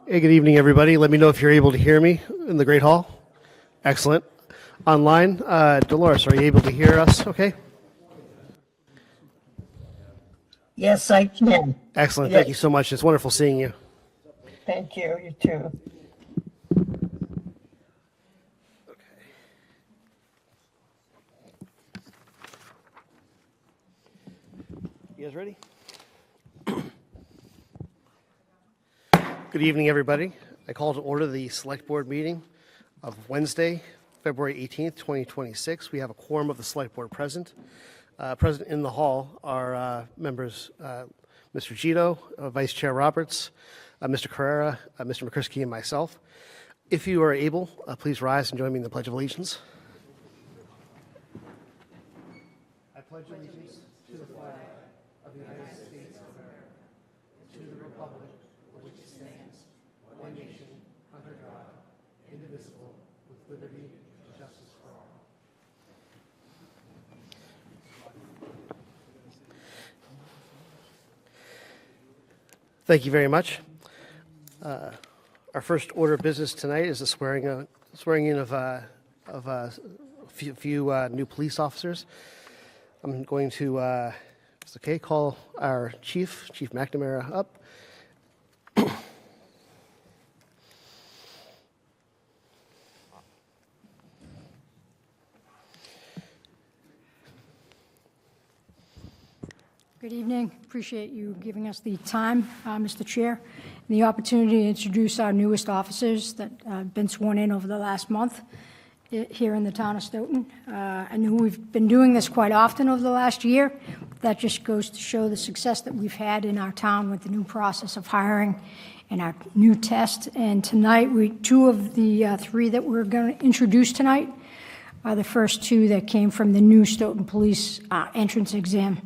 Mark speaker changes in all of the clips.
Speaker 1: Hey, good evening, everybody. Let me know if you're able to hear me in the Great Hall. Excellent. Online, Dolores, are you able to hear us okay?
Speaker 2: Yes, I can.
Speaker 1: Excellent.
Speaker 2: Yes.
Speaker 1: Thank you so much. It's wonderful seeing you.
Speaker 2: Thank you. You too.
Speaker 1: You guys ready? Good evening, everybody. I call to order the Select Board meeting of Wednesday, February 18th, 2026. We have a quorum of the Select Board present. Present in the hall are members Mr. Gito, Vice Chair Roberts, Mr. Carrera, Mr. McCrisky, and myself. If you are able, please rise and join me in the Pledge of Allegiance. I pledge allegiance to the flag of the United States of America, to the republic for which it stands, one nation, under God, indivisible, with liberty and justice for all. Thank you very much. Our first order of business tonight is the swearing in of a few new police officers. I'm going to, if it's okay, call our Chief McNamara, up.
Speaker 3: Good evening. Appreciate you giving us the time, Mr. Chair, and the opportunity to introduce our newest officers that have been sworn in over the last month here in the town of Stoughton. I know we've been doing this quite often over the last year. That just goes to show the success that we've had in our town with the new process of hiring and our new test. And tonight, two of the three that we're going to introduce tonight are the first two that came from the new Stoughton Police entrance exam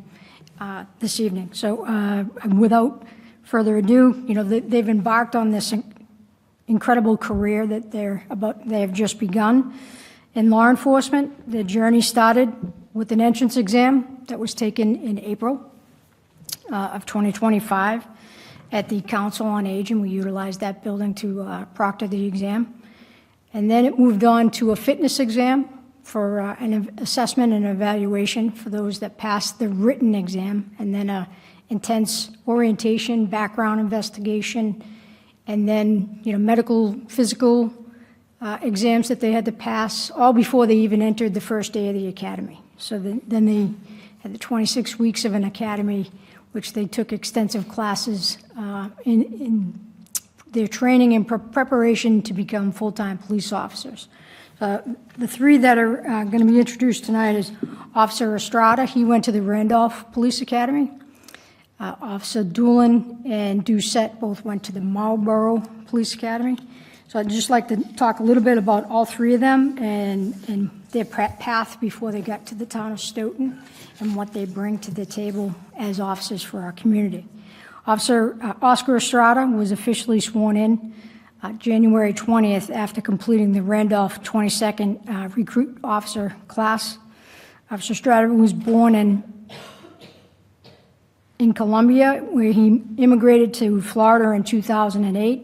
Speaker 3: this evening. So without further ado, they've embarked on this incredible career that they have just begun in law enforcement. Their journey started with an entrance exam that was taken in April of 2025 at the Council on Aging. We utilized that building to proctor the exam. And then it moved on to a fitness exam for an assessment and evaluation for those that passed the written exam, and then a intense orientation, background investigation, and then medical, physical exams that they had to pass, all before they even entered the first day of the academy. So then they had the 26 weeks of an academy, which they took extensive classes in their training and preparation to become full-time police officers. The three that are going to be introduced tonight is Officer Estrada. He went to the Randolph Police Academy. Officer Doolin and Doucette both went to the Marlborough Police Academy. So I'd just like to talk a little bit about all three of them and their path before they got to the town of Stoughton and what they bring to the table as officers for our community. Officer Oscar Estrada was officially sworn in January 20th after completing the Randolph 22nd recruit officer class. Officer Estrada was born in Columbia, where he immigrated to Florida in 2008.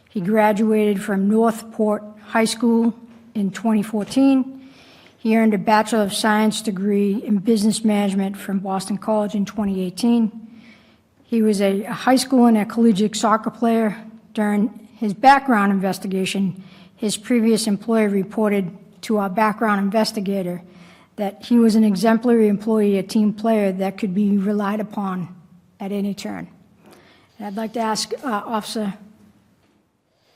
Speaker 3: He graduated from Northport High School in 2014. He earned a Bachelor of Science degree in Business Management from Boston College in 2018. He was a high school and a collegiate soccer player. During his background investigation, his previous employer reported to our background investigator that he was an exemplary employee, a team player that could be relied upon at any turn. And I'd like to ask Officer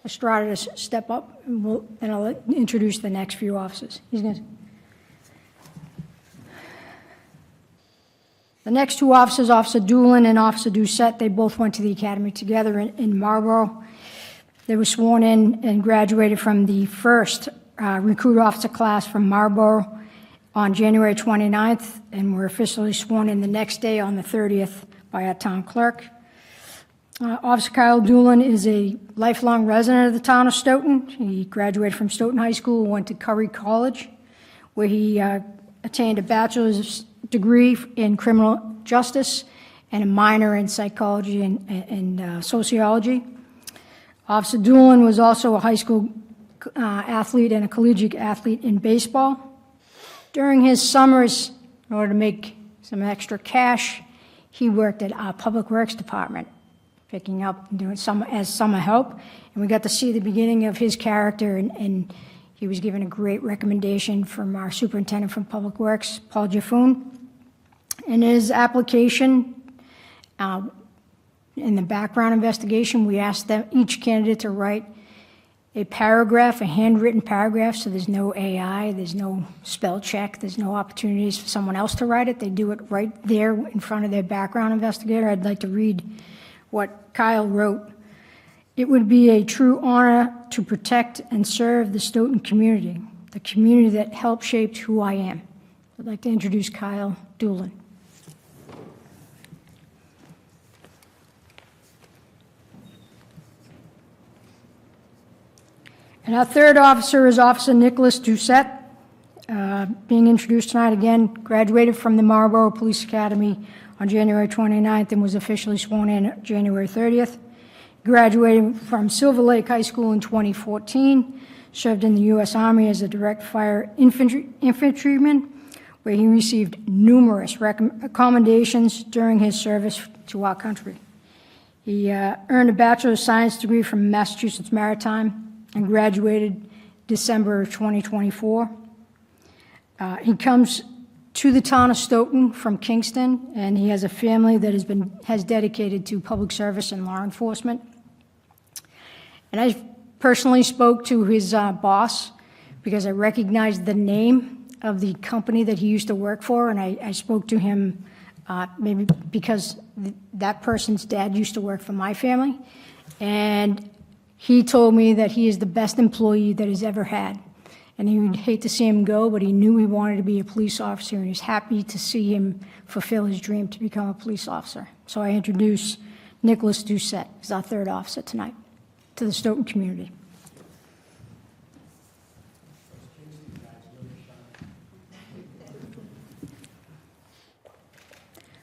Speaker 3: Estrada to step up, and I'll introduce the next few officers. The next two officers, Officer Doolin and Officer Doucette, they both went to the academy together in Marlborough. They were sworn in and graduated from the first recruit officer class from Marlborough on January 29th, and were officially sworn in the next day on the 30th by our town clerk. Officer Kyle Doolin is a lifelong resident of the town of Stoughton. He graduated from Stoughton High School, went to Curry College, where he attained a bachelor's degree in criminal justice and a minor in psychology and sociology. Officer Doolin was also a high school athlete and a collegiate athlete in baseball. During his summers, in order to make some extra cash, he worked at our Public Works Department, picking up and doing as summer help. And we got to see the beginning of his character, and he was given a great recommendation from our superintendent from Public Works, Paul Jaffoon. In his application, in the background investigation, we asked each candidate to write a paragraph, a handwritten paragraph, so there's no AI, there's no spell check, there's no opportunities for someone else to write it. They do it right there in front of their background investigator. I'd like to read what Kyle wrote. It would be a true honor to protect and serve the Stoughton community, the community that helped shape who I am. I'd like to introduce Kyle Doolin. And our third officer is Officer Nicholas Doucette, being introduced tonight again, graduated from the Marlborough Police Academy on January 29th and was officially sworn in January 30th. Graduated from Silver Lake High School in 2014, served in the U.S. Army as a direct fire infantryman, where he received numerous commendations during his service to our country. He earned a Bachelor of Science degree from Massachusetts Maritime and graduated December of 2024. He comes to the town of Stoughton from Kingston, and he has a family that has dedicated to public service and law enforcement. And I personally spoke to his boss because I recognized the name of the company that he used to work for, and I spoke to him maybe because that person's dad used to work for my family, and he told me that he is the best employee that he's ever had. And he would hate to see him go, but he knew he wanted to be a police officer, and he's happy to see him fulfill his dream to become a police officer. So I introduce Nicholas Doucette as our third officer tonight to the Stoughton community.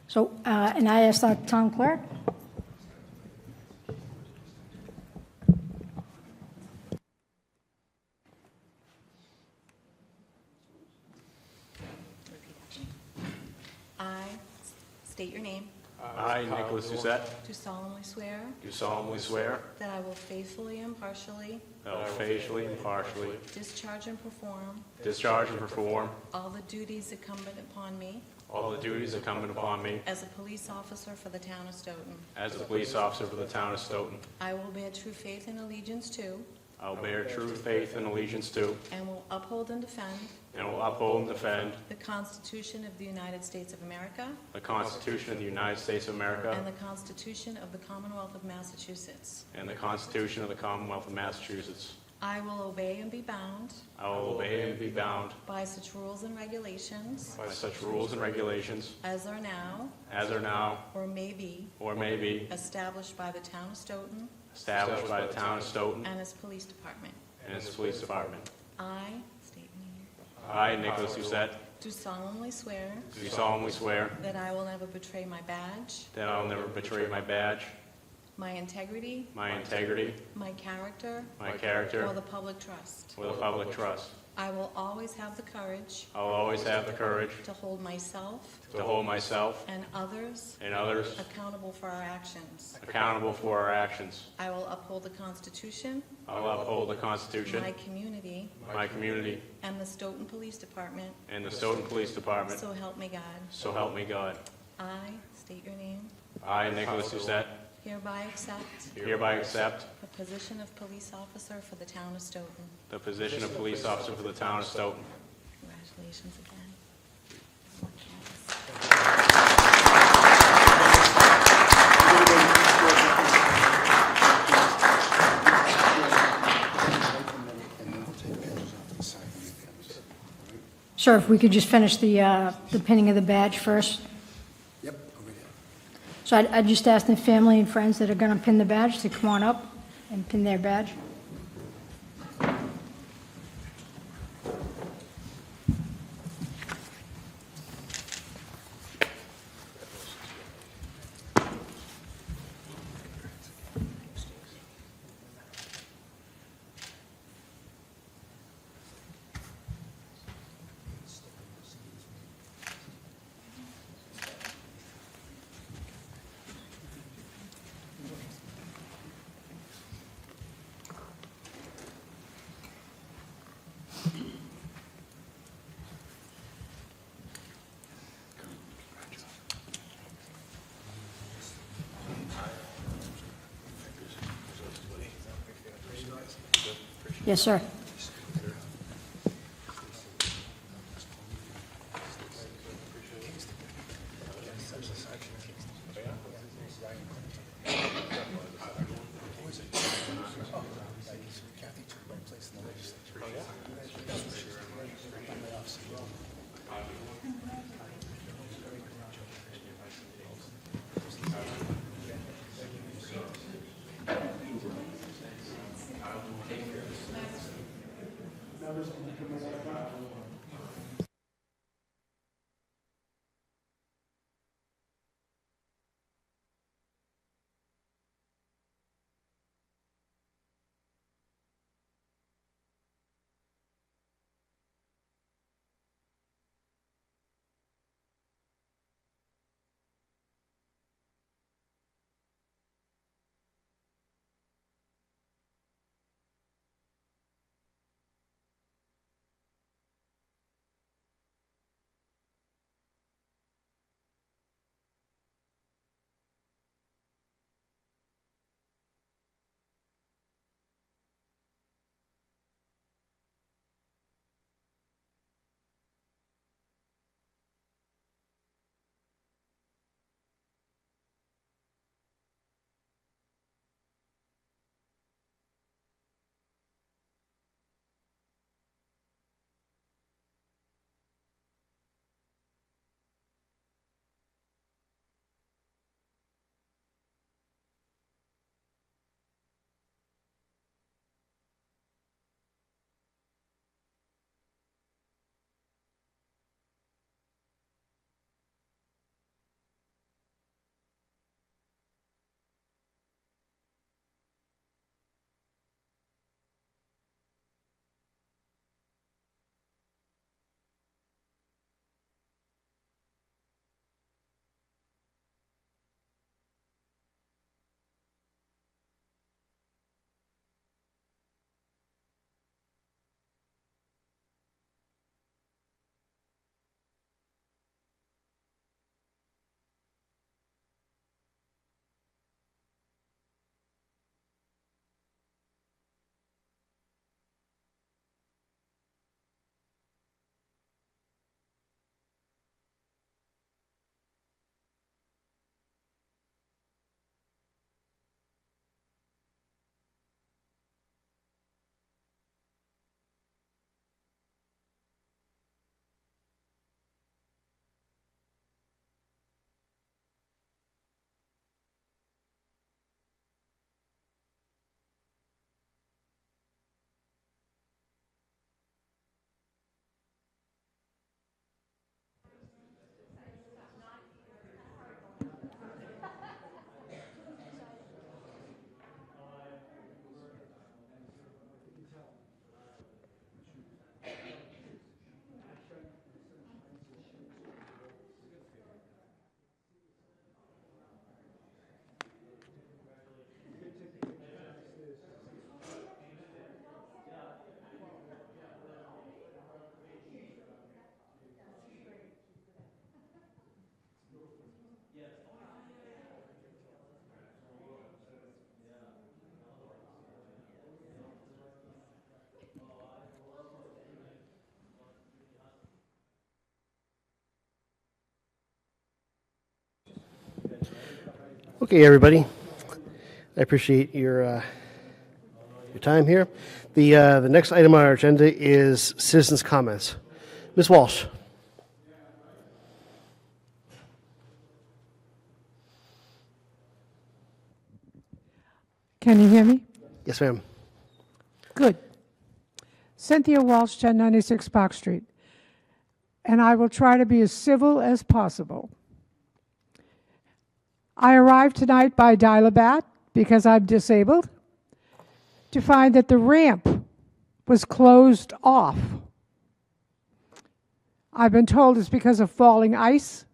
Speaker 3: So, and I asked our town clerk.
Speaker 4: State your name.
Speaker 5: I, Nicholas Doucette,
Speaker 4: Do solemnly swear
Speaker 5: do solemnly swear
Speaker 4: that I will faithfully and impartially
Speaker 5: that I will faithfully and impartially
Speaker 4: discharge and
Speaker 5: perform
Speaker 4: all the duties incumbent upon me
Speaker 5: all the duties incumbent upon me
Speaker 4: as a police officer for the town of Stoughton.
Speaker 5: as a police officer for the town of Stoughton.
Speaker 4: I will bear true faith and allegiance to
Speaker 5: I will bear true faith and allegiance to
Speaker 4: and will uphold and defend
Speaker 5: and will uphold and defend
Speaker 4: the Constitution of the United States of America
Speaker 5: the Constitution of the United States of
Speaker 4: and
Speaker 5: America
Speaker 4: the Constitution of the Commonwealth of Massachusetts.
Speaker 5: and the Constitution of the Commonwealth of Massachusetts.
Speaker 4: I will obey and be bound
Speaker 5: I will obey and be bound
Speaker 4: by such rules and regulations
Speaker 5: by such rules and regulations
Speaker 4: as are now
Speaker 5: as are now
Speaker 4: or may be
Speaker 5: or may be
Speaker 4: established by the town of Stoughton
Speaker 5: established by the town of Stoughton
Speaker 4: and its police department.
Speaker 5: and its police department.
Speaker 4: I, state your name,
Speaker 5: I, Nicholas Doucette,
Speaker 4: do solemnly swear
Speaker 5: do solemnly swear
Speaker 4: that I will never betray my badge,
Speaker 5: that I will never betray my badge,
Speaker 4: my integrity,
Speaker 5: my integrity,
Speaker 4: my character,
Speaker 5: my character,
Speaker 4: or the public trust.
Speaker 5: or the public trust.
Speaker 4: I will always have the courage
Speaker 5: I will always have the courage
Speaker 4: to hold myself
Speaker 5: to hold myself
Speaker 4: and others
Speaker 5: and others
Speaker 4: accountable for our actions.
Speaker 5: accountable for our actions.
Speaker 4: I will uphold the Constitution,
Speaker 5: I will uphold the Constitution,
Speaker 4: my community,
Speaker 5: my community,
Speaker 4: and the Stoughton Police Department,
Speaker 5: and the Stoughton Police Department,
Speaker 4: so help me God.
Speaker 5: so help me God.
Speaker 4: I, state your name,
Speaker 5: I, Nicholas Doucette,
Speaker 4: hereby accept
Speaker 5: hereby accept
Speaker 4: the position of police officer for the town of Stoughton.
Speaker 5: the position of police officer for the town of Stoughton.
Speaker 4: Congratulations again.
Speaker 3: Sir, if we could just finish the pinning of the badge first.
Speaker 6: Yep, over there.
Speaker 3: So I'd just ask the family and friends that are going to pin the badge to come on up and pin their badge. Yes, sir.
Speaker 1: Okay, everybody. I appreciate your time here. The next item on our agenda is citizens' comments. Ms. Walsh.
Speaker 6: Can you hear me?
Speaker 1: Yes, ma'am.
Speaker 6: Good. Cynthia Walsh, 1096 Park Street. And I will try to be as civil as possible. I arrived tonight by Dial-A-Bat because I'm disabled to find that the ramp was closed off. I've been told it's because of falling ice.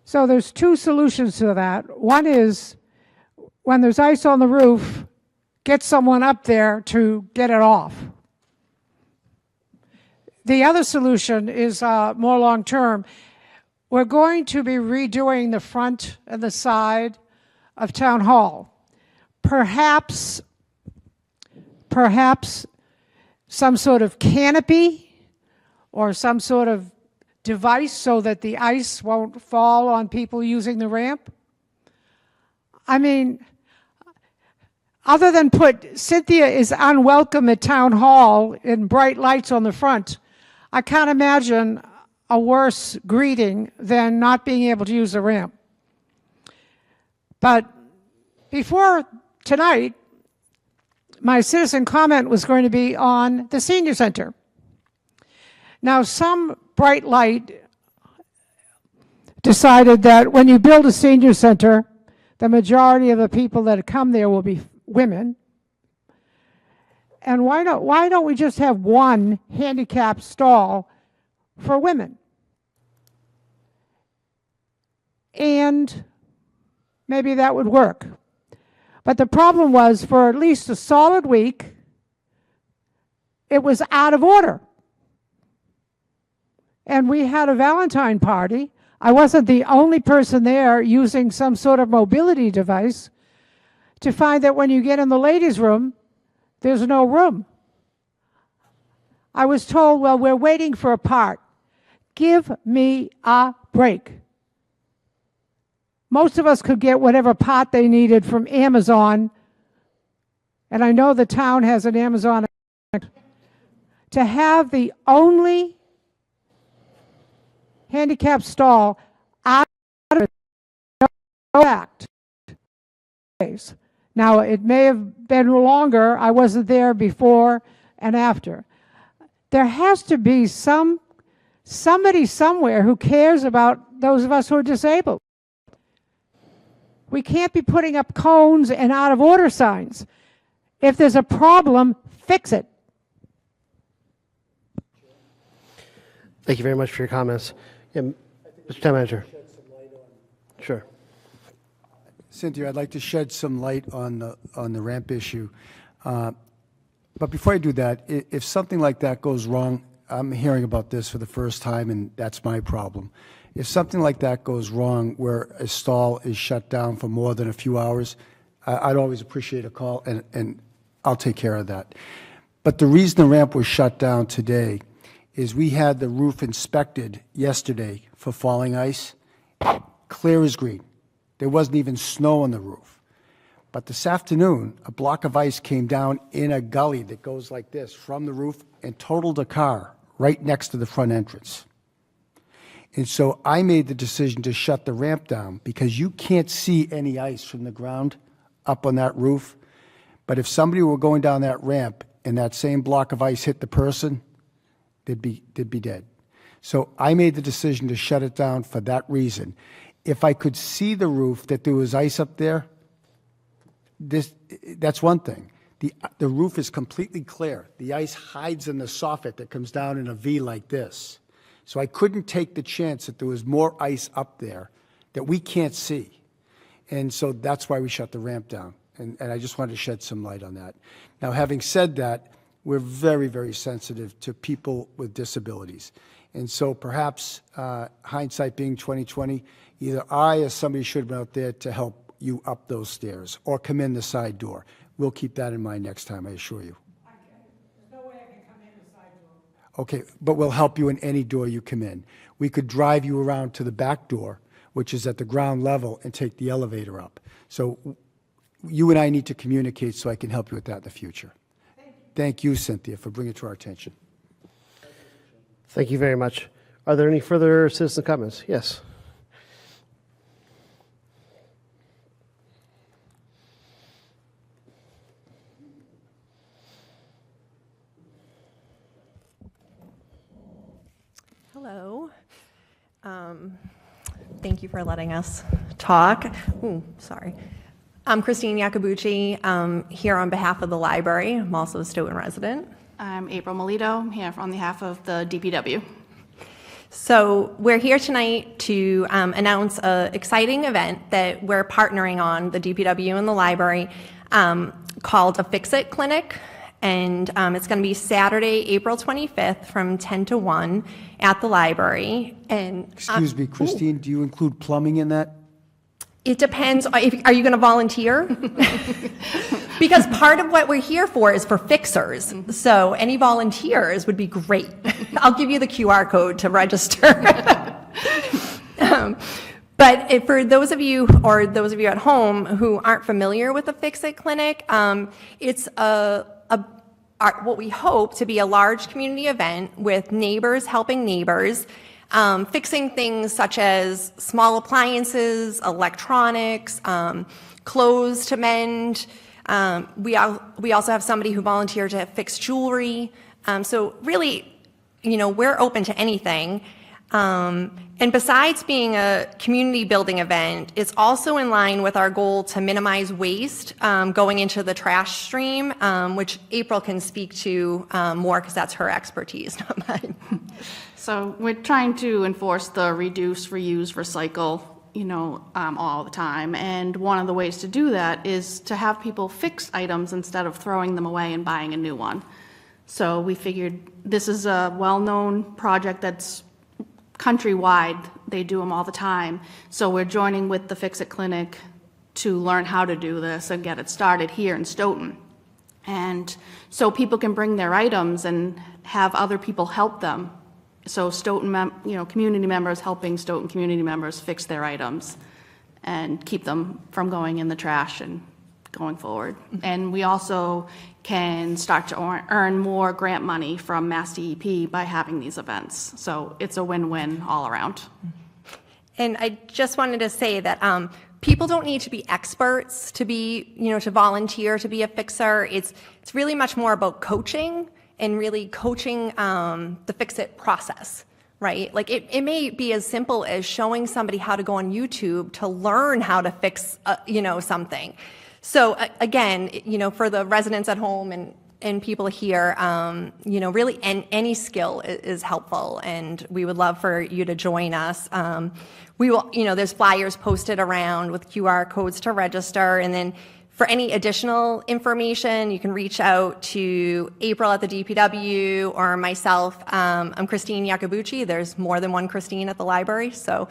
Speaker 6: So there's two solutions to that. One is when there's ice on the roof, get someone up there to get it off. The other solution is more long-term. We're going to be redoing the front and the side of Town Hall. Perhaps perhaps some sort of canopy or some sort of device so that the ice won't fall on people using the ramp? I mean, other than put Cynthia is unwelcome at town hall in bright lights on the front, I can't imagine a worse greeting than not being able to use the ramp. But before tonight, my citizen comment was going to be on the senior center. Now, some bright light decided that when you build a senior center, the majority of the people that come there will be women. And why don't we just have one handicapped stall for women? And maybe that would work. But the problem was, for at least a solid week, it was out of order. And we had a Valentine party. I wasn't the only person there using some sort of mobility device to find that when you get in the ladies' room, there's no room. I was told, well, we're waiting for a part. Give me a break. Most of us could get whatever part they needed from Amazon, and I know the town has an Amazon. To have the only handicapped stall out of fact. Now, it may have been longer. I wasn't there before and after. There has to be somebody somewhere who cares about those of us who are disabled. We can't be putting up cones and out of order signs. If there's a problem, fix it.
Speaker 1: Thank you very much for your comments. Yeah, Mr. Town Manager. Sure.
Speaker 7: Cynthia, I'd like to shed some light on the ramp issue. But before I do that, if something like that goes wrong, I'm hearing about this for the first time, and that's my problem. If something like that goes wrong where a stall is shut down for more than a few hours, I'd always appreciate a call, and I'll take care of that. But the reason the ramp was shut down today is we had the roof inspected yesterday for falling ice, clear as green. There wasn't even snow on the roof. But this afternoon, a block of ice came down in a gully that goes like this from the roof and totaled a car right next to the front entrance. And so I made the decision to shut the ramp down because you can't see any ice from the ground up on that roof. But if somebody were going down that ramp and that same block of ice hit the person, they'd be dead. So I made the decision to shut it down for that reason. If I could see the roof, that there was ice up there, that's one thing. The roof is completely clear. The ice hides in the soffit that comes down in a V like this. So I couldn't take the chance that there was more ice up there that we can't see. And so that's why we shut the ramp down. And I just wanted to shed some light on that. Now, having said that, we're very, very sensitive to people with disabilities. And so perhaps, hindsight being 2020, either I or somebody should have been out there to help you up those stairs or come in the side door. We'll keep that in mind next time, I assure you.
Speaker 6: There's no way I can come in the side door.
Speaker 7: Okay, but we'll help you in any door you come in. We could drive you around to the back door, which is at the ground level, and take the elevator up. So you and I need to communicate so I can help you with that in the future. Thank you, Cynthia, for bringing it to our attention.
Speaker 1: Thank you very much. Are there any further citizen comments? Yes.
Speaker 8: Hello. Thank you for letting us talk. Ooh, sorry. I'm Christine Iacobucci. I'm here on behalf of the library. I'm also a Stoughton resident.
Speaker 9: I'm April Melito. I'm here on behalf of the DPW.
Speaker 8: So we're here tonight to announce an exciting event that we're partnering on, the DPW and the library, called a Fix-It Clinic. And it's going to be Saturday, April 25th from 10 to 1 at the library. And
Speaker 7: Excuse me, Christine, do you include plumbing in that?
Speaker 8: it depends. Are you going to volunteer? Because part of what we're here for is for fixers. So any volunteers would be great. I'll give you the QR code to register. But for those of you, or those of you at home who aren't familiar with the Fix-It Clinic, it's what we hope to be a large community event with neighbors helping neighbors, fixing things such as small appliances, electronics, clothes to mend. We also have somebody who volunteered to fix jewelry. So really, we're open to anything. And besides being a community building event, it's also in line with our goal to minimize waste going into the trash stream, which April can speak to more because that's her expertise, not mine.
Speaker 9: So we're trying to enforce the reduce, reuse, recycle, all the time. And one of the ways to do that is to have people fix items instead of throwing them away and buying a new one. So we figured this is a well-known project that's countrywide. They do them all the time. So we're joining with the Fix-It Clinic to learn how to do this and get it started here in Stoughton. And so people can bring their items and have other people help them. So Stoughton, community members helping Stoughton community members fix their items and keep them from going in the trash and going forward. And we also can start to earn more grant money from Mass DEP by having these events. So it's a win-win all around.
Speaker 8: And I just wanted to say that people don't need to be experts to be, to volunteer to be a fixer. It's really much more about coaching and really coaching the fix-it process, right? Like it may be as simple as showing somebody how to go on YouTube to learn how to fix, something. So again, for the residents at home and people here, really any skill is helpful, and we would love for you to join us. We will, there's flyers posted around with QR codes to register, and then for any additional information, you can reach out to April at the DPW or myself. I'm Christine Iacobucci. There's more than one Christine at the library, so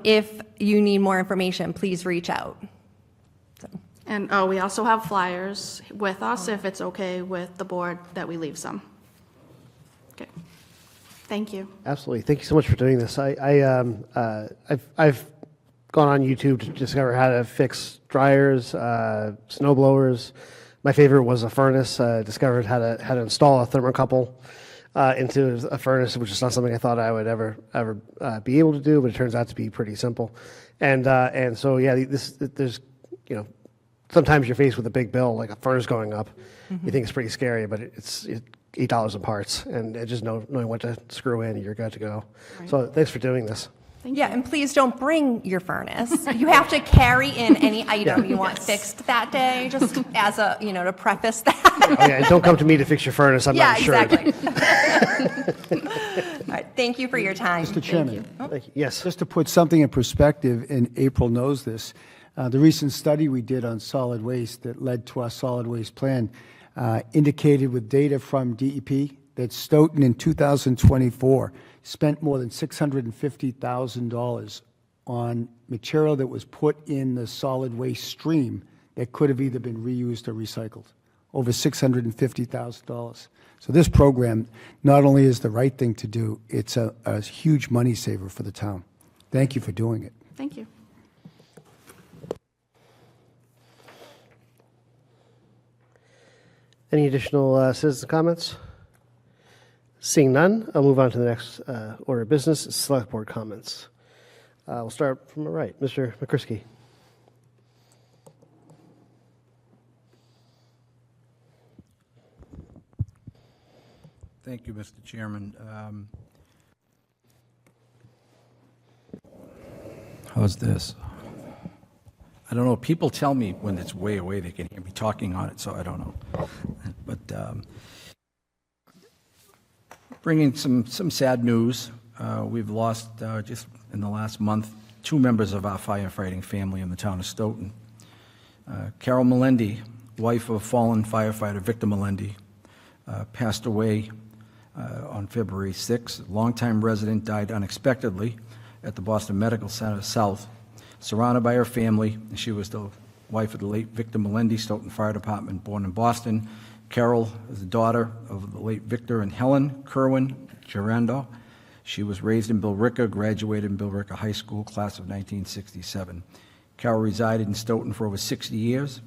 Speaker 8: if you need more information, please reach out.
Speaker 9: And we also have flyers with us if it's okay with the board that we leave some. Okay. Thank you.
Speaker 1: Absolutely. Thank you so much for doing this. I've gone on YouTube to discover how to fix dryers, snow blowers. My favorite was a furnace. Discovered how to install a thermocouple into a furnace, which is not something I thought I would ever be able to do, but it turns out to be pretty simple. And so yeah, there's sometimes you're faced with a big bill, like a furnace going up. You think it's pretty scary, but it's $8 in parts, and just knowing what to screw in, you're good to go.
Speaker 9: Right.
Speaker 1: So thanks for doing this.
Speaker 8: Yeah, and please don't bring your furnace. You have to carry in any item you want fixed that day, just as a, to preface that.
Speaker 1: Oh, yeah, and don't come to me to fix your furnace. I'm not insured.
Speaker 8: Exactly. All right, thank you for your time.
Speaker 7: Mr. Chairman.
Speaker 1: Thank you. Yes.
Speaker 7: Just to put something in perspective, and April knows this, the recent study we did on solid waste that led to our solid waste plan indicated with data from DEP that Stoughton in 2024 spent more than $650,000 on material that was put in the solid waste stream that could have either been reused or recycled, over $650,000. So this program not only is the right thing to do, it's a huge money saver for the town. Thank you for doing it.
Speaker 9: Thank you.
Speaker 1: Any additional citizen comments? Seeing none, I'll move on to the next order of business, select board comments. We'll start from the right. Mr. McCrisky.
Speaker 10: Thank you, Mr. Chairman. How's this? I don't know. People tell me when it's way away, they can hear me talking on it, so I don't know. But bringing some sad news. We've lost, just in the last month, 2 members of our firefighting family in the town of Stoughton. Carol Melendi, wife of fallen firefighter Victor Melendi, passed away on February 6th. A longtime resident died unexpectedly at the Boston Medical Center South, surrounded by her family, and she was the wife of the late Victor Melendi, Stoughton Fire Department, born in Boston. Carol is the daughter of the late Victor and Helen Kerwin Gerando. She was raised in Billerica, graduated in Billerica High School, class of 1967. Carol resided in Stoughton for over 60 years.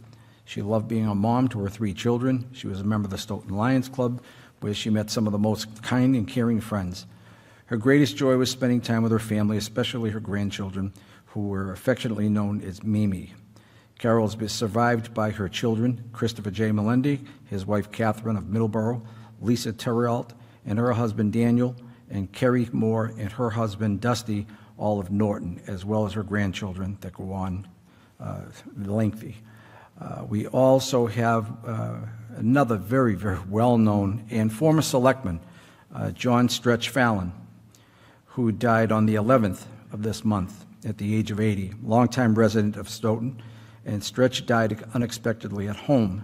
Speaker 10: She loved being a mom to her 3 children. She was a member of the Stoughton Lions Club, where she met some of the most kind and caring friends. Her greatest joy was spending time with her family, especially her grandchildren, who were affectionately known as Mimi. Carol has been survived by her children, Christopher J. Melendi, his wife Catherine of Middleborough, Lisa Terrialt, and her husband Daniel, and Kerry Moore and her husband Dusty, all of Norton, as well as her grandchildren that go on lengthy. We also have another very, very well-known and former selectman, John Stretch Fallon, who died on the 11th of this month at the age of 80, longtime resident of Stoughton, and Stretch died unexpectedly at home.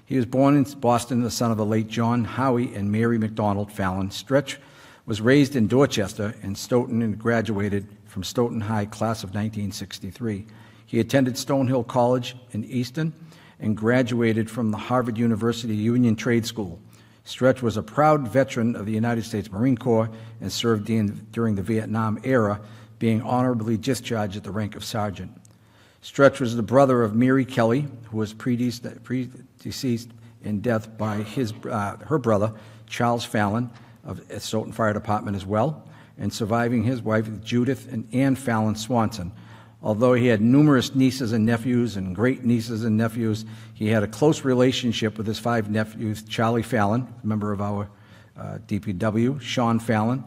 Speaker 10: He was born in Boston, the son of the late John Howie and Mary McDonald Fallon. Stretch was raised in Dorchester and Stoughton and graduated from Stoughton High, class of 1963. He attended Stonehill College in Easton and graduated from the Harvard University Union Trade School. Stretch was a proud veteran of the United States Marine Corps and served during the Vietnam era, being honorably discharged at the rank of sergeant. Stretch was the brother of Mary Kelly, who was predeceased in death by her brother, Charles Fallon, of Stoughton Fire Department as well, and surviving his wife, Judith and Ann Fallon Swanson. Although he had numerous nieces and nephews and great-nieces and nephews, he had a close relationship with his 5 nephews, Charlie Fallon, member of our DPW, Sean Fallon,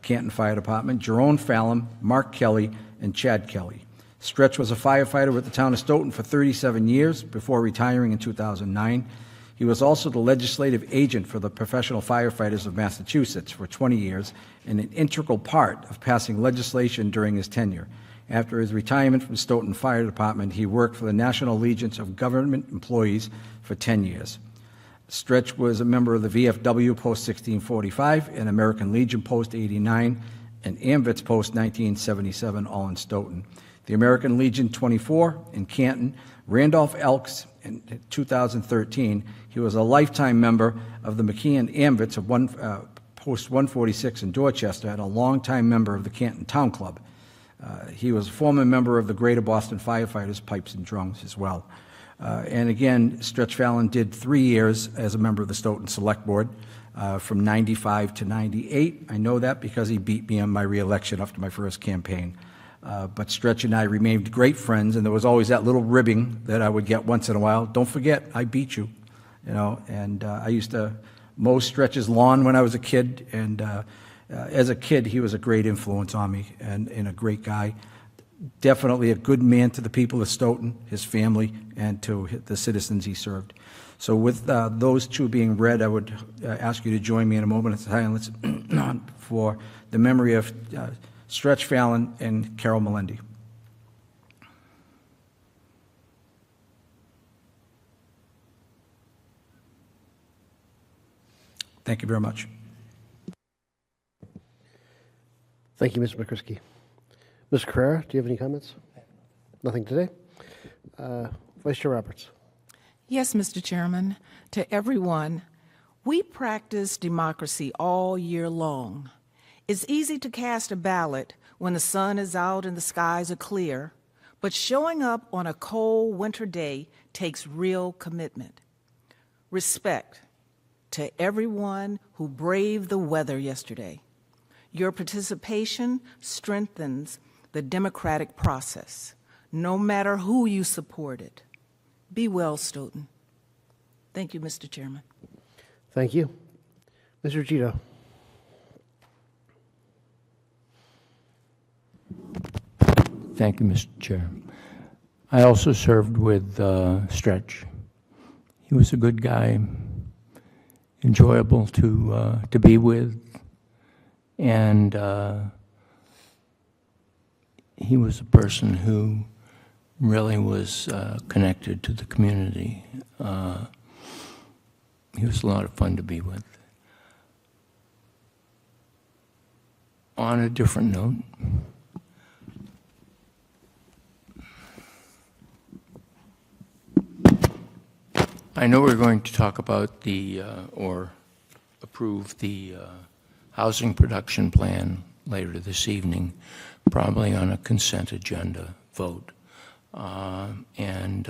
Speaker 10: Canton Fire Department, Jerome Fallon, Mark Kelly, and Chad Kelly. Stretch was a firefighter with the town of Stoughton for 37 years before retiring in 2009. He was also the legislative agent for the Professional Firefighters of Massachusetts for 20 years and an integral part of passing legislation during his tenure. After his retirement from Stoughton Fire Department, he worked for the National Legions of Government Employees for 10 years. Stretch was a member of the VFW Post 1645 and American Legion Post 89 and AMVETS Post 1977, all in Stoughton. The American Legion 24 in Canton, Randolph Elks in 2013. He was a lifetime member of the McKeon AMVETS of Post 146 in Dorchester and a longtime member of the Canton Town Club. He was a former member of the Greater Boston Firefighters, Pipes and Drums as well. And again, Stretch Fallon did 3 years as a member of the Stoughton Select Board from 95 to 98. I know that because he beat me on my re-election after my first campaign. But Stretch and I remained great friends, and there was always that little ribbing that I would get once in a while. Don't forget, I beat you, and I used to mow Stretch's lawn when I was a kid, and as a kid, he was a great influence on me and a great guy. Definitely a good man to the people of Stoughton, his family, and to the citizens he served. So with those 2 being read, I would ask you to join me in a moment of silence for the memory of Stretch Fallon and Carol Melendi. Thank you very much.
Speaker 1: Thank you, Mr. McCrisky. Ms. Carrera, do you have any comments? Nothing today? Vice Chair Roberts.
Speaker 11: Yes, Mr. Chairman. To everyone, we practice democracy all year long. It's easy to cast a ballot when the sun is out and the skies are clear, but showing up on a cold winter day takes real commitment. Respect to everyone who braved the weather yesterday. Your participation strengthens the democratic process, no matter who you supported. Be well, Stoughton. Thank you, Mr. Chairman.
Speaker 1: Thank you. Mr. Gito.
Speaker 12: Thank you, Mr. Chair. I also served with Stretch. He was a good guy, enjoyable to be with, and he was a person who really was connected to the community. He was a lot of fun to be with. On a different note, I know we're going to talk about or approve the housing production plan later this evening, probably on a consent agenda vote. And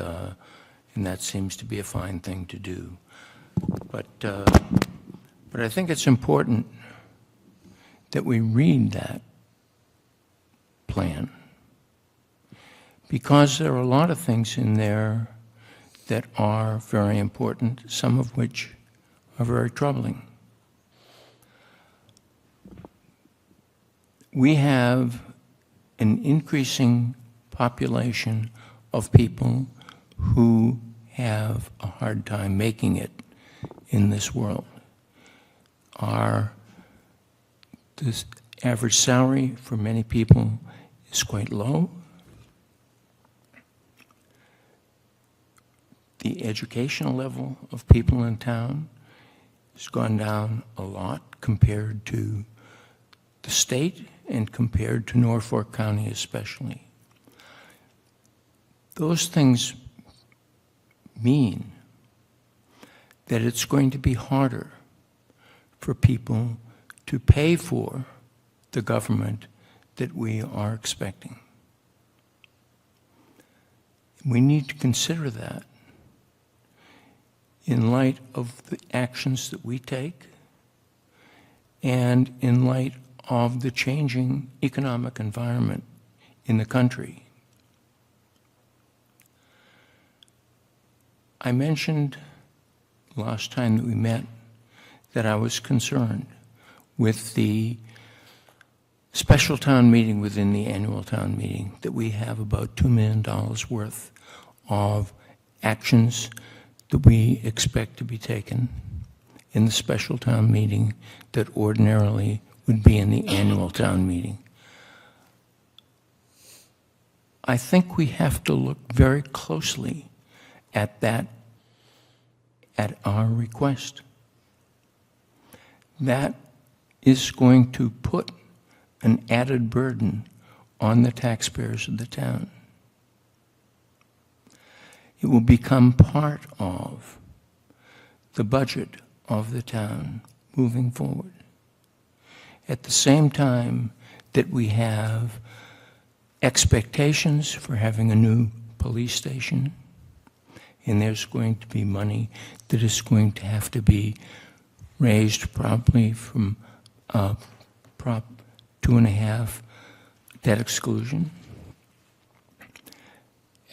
Speaker 12: that seems to be a fine thing to do. But I think it's important that we read that plan, because there are a lot of things in there that are very important, some of which are very troubling. We have an increasing population of people who have a hard time making it in this world. The average salary for many people is quite low. The educational level of people in town has gone down a lot compared to the state and compared to Norfolk County especially. Those things mean that it's going to be harder for people to pay for the government that we are expecting. We need to consider that in light of the actions that we take and in light of the changing economic environment in the country. I mentioned last time that we met that I was concerned with the special town meeting within the annual town meeting, that we have about $2 million worth of actions that we expect to be taken in the special town meeting that ordinarily would be in the annual town meeting. I think we have to look very closely at that, at our request. That is going to put an added burden on the taxpayers of the town. It will become part of the budget of the town moving forward. At the same time that we have expectations for having a new police station, and there's going to be money that is going to have to be raised probably from Prop 2.5 debt exclusion,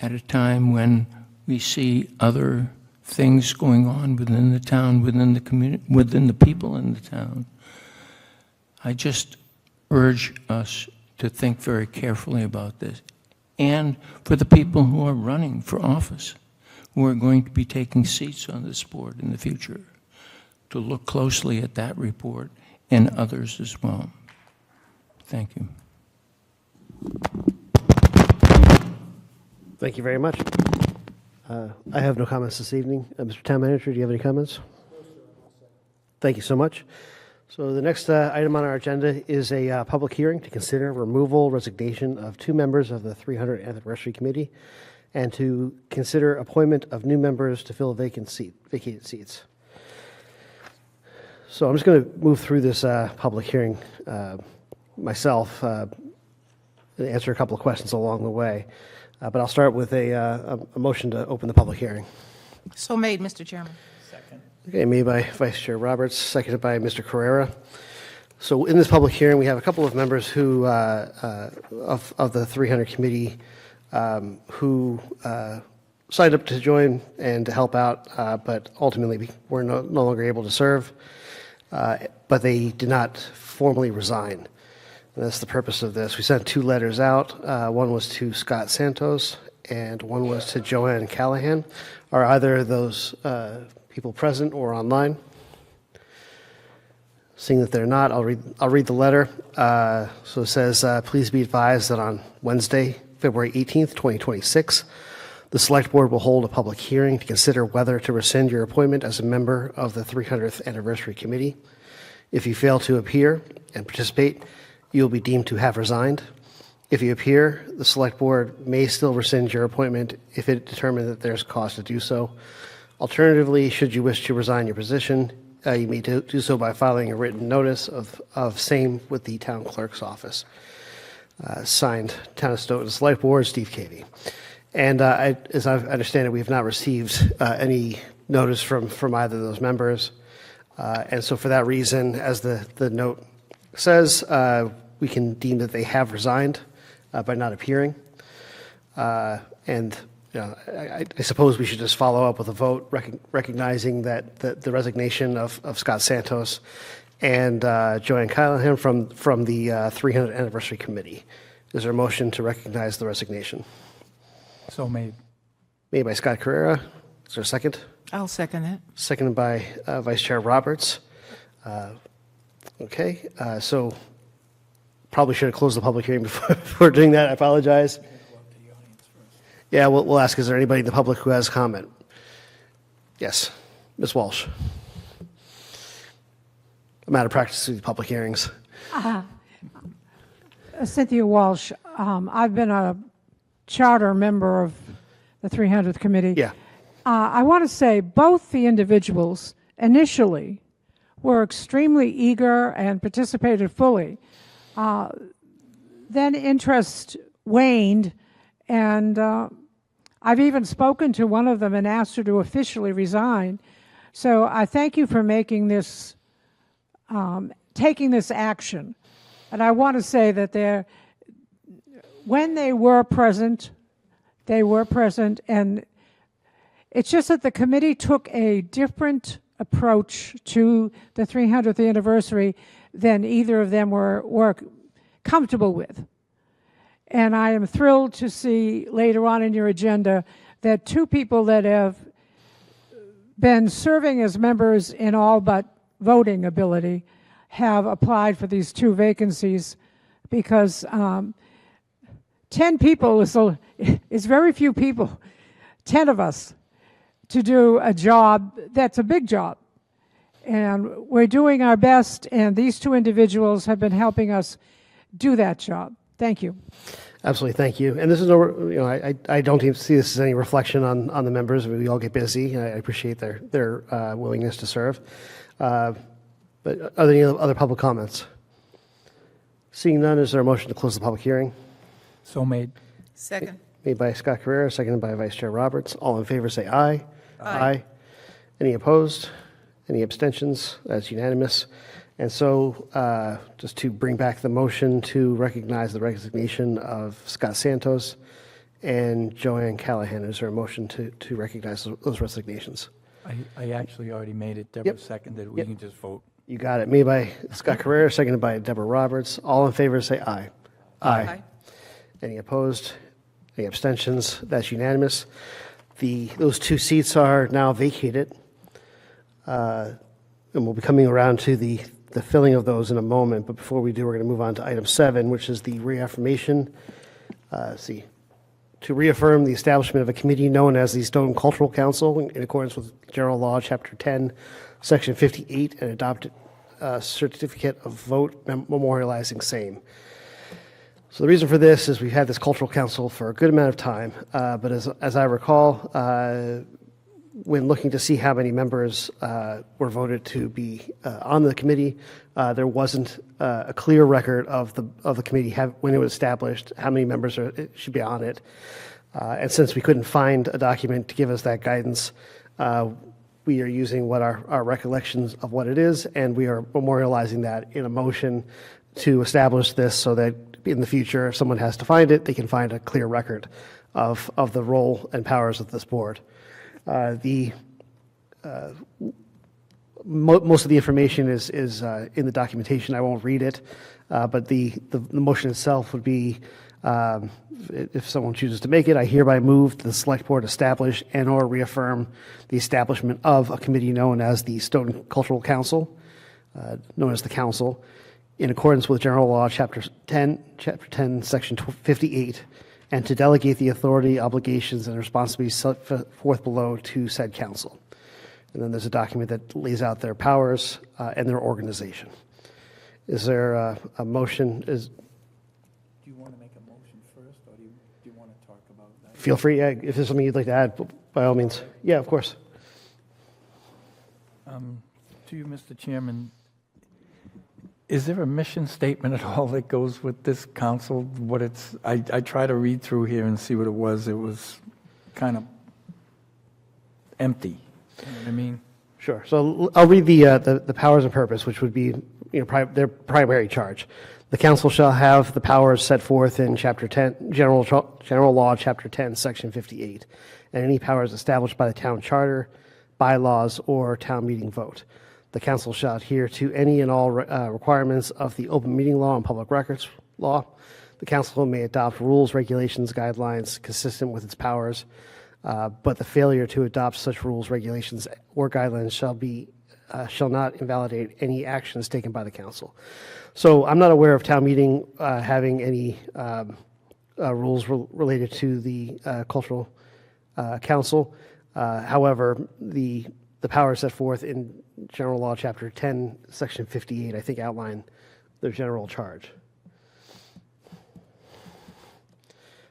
Speaker 12: at a time when we see other things going on within the town, within the community, within the people in the town. I just urge us to think very carefully about this. And for the people who are running for office, who are going to be taking seats on this board in the future, to look closely at that report and others as well. Thank you.
Speaker 1: Thank you very much. I have no comments this evening. Mr. Town Manager, do you have any comments? Thank you so much. So the next item on our agenda is a public hearing to consider removal, resignation of 2 members of the 300th Anniversary Committee, and to consider appointment of new members to fill vacated seats. So I'm just going to move through this public hearing myself, and answer a couple of questions along the way. But I'll start with a motion to open the public hearing.
Speaker 11: So made, Mr. Chairman.
Speaker 1: Okay, made by Vice Chair Roberts, seconded by Mr. Carrera. So in this public hearing, we have a couple of members who, of the 300 committee, who signed up to join and to help out, but ultimately were no longer able to serve, but they did not formally resign. And that's the purpose of this. We sent 2 letters out. One was to Scott Santos, and one was to Joanne Callahan. Are either of those people present or online? Seeing that they're not, I'll read the letter. So it says, please be advised that on Wednesday, February 18th, 2026, the Select Board will hold a public hearing to consider whether to rescind your appointment as a member of the 300th Anniversary Committee. If you fail to appear and participate, you will be deemed to have resigned. If you appear, the Select Board may still rescind your appointment if it determines that there's cause to do so. Alternatively, should you wish to resign your position, you may do so by filing a written notice of same with the town clerk's office. Signed, Town of Stoughton Select Board, Steve Cavey. And as I understand it, we have not received any notice from either of those members. And so for that reason, as the note says, we can deem that they have resigned by not appearing. And you know, I suppose we should just follow up with a vote recognizing that the resignation of Scott Santos and Joanne Callahan from the 300th Anniversary Committee. Is there a motion to recognize the resignation?
Speaker 12: So made.
Speaker 1: Made by Scott Carrera. Is there a second?
Speaker 11: I'll second it.
Speaker 1: Seconded by Vice Chair Roberts. Okay, so probably should have closed the public hearing before doing that. I apologize. Yeah, we'll ask, is there anybody in the public who has comment? Yes, Ms. Walsh. I'm out of practice with public hearings.
Speaker 6: Cynthia Walsh, I've been a charter member of the 300th Committee.
Speaker 1: Yeah.
Speaker 6: I want to say both the individuals initially were extremely eager and participated fully. Then interest waned, and I've even spoken to one of them and asked her to officially resign. So I thank you for making this, taking this action. And I want to say that when they were present, and it's just that the committee took a different approach to the 300th anniversary than either of them were comfortable with. And I am thrilled to see later on in your agenda that two people that have been serving as members in all but voting ability have applied for these two vacancies, because 10 people is very few people, 10 of us, to do a job that's a big job. And we're doing our best, and these two individuals have been helping us do that job. Thank you.
Speaker 1: Absolutely, thank you. And this is I don't even see this as any reflection on the members. We all get busy, and I appreciate their willingness to serve. But are there any other public comments? Seeing none, is there a motion to close the public hearing?
Speaker 12: So made.
Speaker 11: Second.
Speaker 1: Made by Scott Carrera, seconded by Vice Chair Roberts. All in favor say aye. Aye. Any opposed? Any abstentions? That's unanimous. And so just to bring back the motion to recognize the resignation of Scott Santos and Joanne Callahan, is there a motion to recognize those resignations?
Speaker 12: I actually already made it. Deborah seconded. We can just vote.
Speaker 1: You got it. Made by Scott Carrera, seconded by Deborah Roberts. All in favor say aye. Aye. Any opposed? Any abstentions? That's unanimous. Those two seats are now vacated. And we'll be coming around to the filling of those in a moment. But before we do, we're going to move on to item 7, which is the reaffirmation. To reaffirm the establishment of a committee known as the Stoughton Cultural Council in accordance with General Law, Chapter 10, Section 58, and adopt a certificate of vote memorializing same. So the reason for this is we've had this cultural council for a good amount of time, but as I recall, when looking to see how many members were voted to be on the committee, there wasn't a clear record of the committee when it was established, how many members should be on it. And since we couldn't find a document to give us that guidance, we are using what our recollections of what it is, and we are memorializing that in a motion to establish this so that in the future, if someone has to find it, they can find a clear record of the role and powers of this board. Most of the information is in the documentation. I won't read it, but the motion itself would be, if someone chooses to make it, I hereby move the Select Board establish and/or reaffirm the establishment of a committee known as the Stoughton Cultural Council, known as the Council, in accordance with General Law, Chapter 10, Section 58, and to delegate the authority, obligations, and responsibilities set forth below to said council. And then there's a document that lays out their powers and their organization. Is there a motion? Do
Speaker 12: you want to make a motion first, or do you want to talk about that?
Speaker 1: Feel free. If there's something you'd like to add, by all means. Yeah, of course.
Speaker 13: To you, Mr. Chairman, is there a mission statement at all that goes with this council? What it's, I try to read through here and see what it was. It was kind of empty. You know what I mean?
Speaker 1: Sure. So I'll read the powers and purpose, which would be their primary charge. The council shall have the powers set forth in Chapter 10, General Law, Chapter 10, Section 58, and any powers established by the town charter, bylaws, or town meeting vote. The council shall adhere to any and all requirements of the open meeting law and public records law. The council may adopt rules, regulations, guidelines consistent with its powers, but the failure to adopt such rules, regulations, or guidelines shall not invalidate any actions taken by the council. So I'm not aware of town meeting having any rules related to the cultural council. However, the powers set forth in General Law, Chapter 10, Section 58, I think outline their general charge.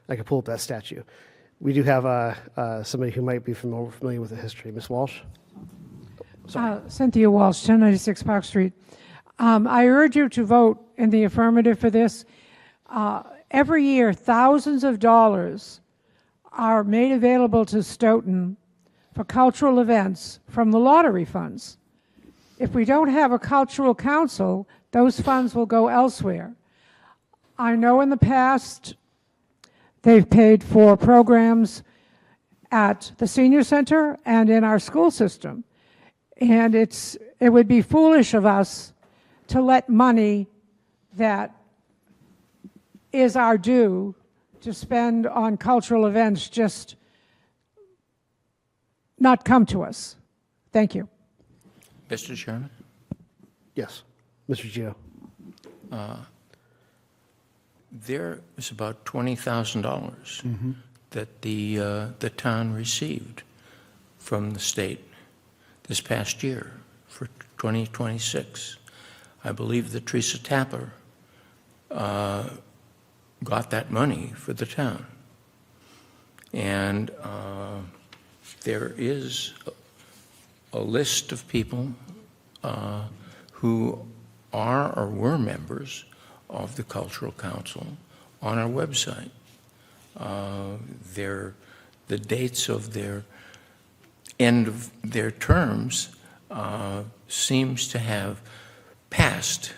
Speaker 1: I could pull up that statute. We do have somebody who might be familiar with the history. Ms. Walsh?
Speaker 6: Cynthia Walsh, 1096 Park Street. I urge you to vote in the affirmative for this. Every year, thousands of dollars are made available to Stoughton for cultural events from the lottery funds. If we don't have a cultural council, those funds will go elsewhere. I know in the past they've paid for programs at the senior center and in our school system. And it would be foolish of us to let money that is our due to spend on cultural events just not come to us. Thank you.
Speaker 12: Mr. Chairman?
Speaker 1: Yes. Mr. Gio?
Speaker 12: There is about $20,000 that the town received from the state this past year for 2026. I believe that Teresa Tapper got that money for the town. And there is a list of people who are or were members of the Cultural Council on our website. The dates of their end of their terms seems to have passed,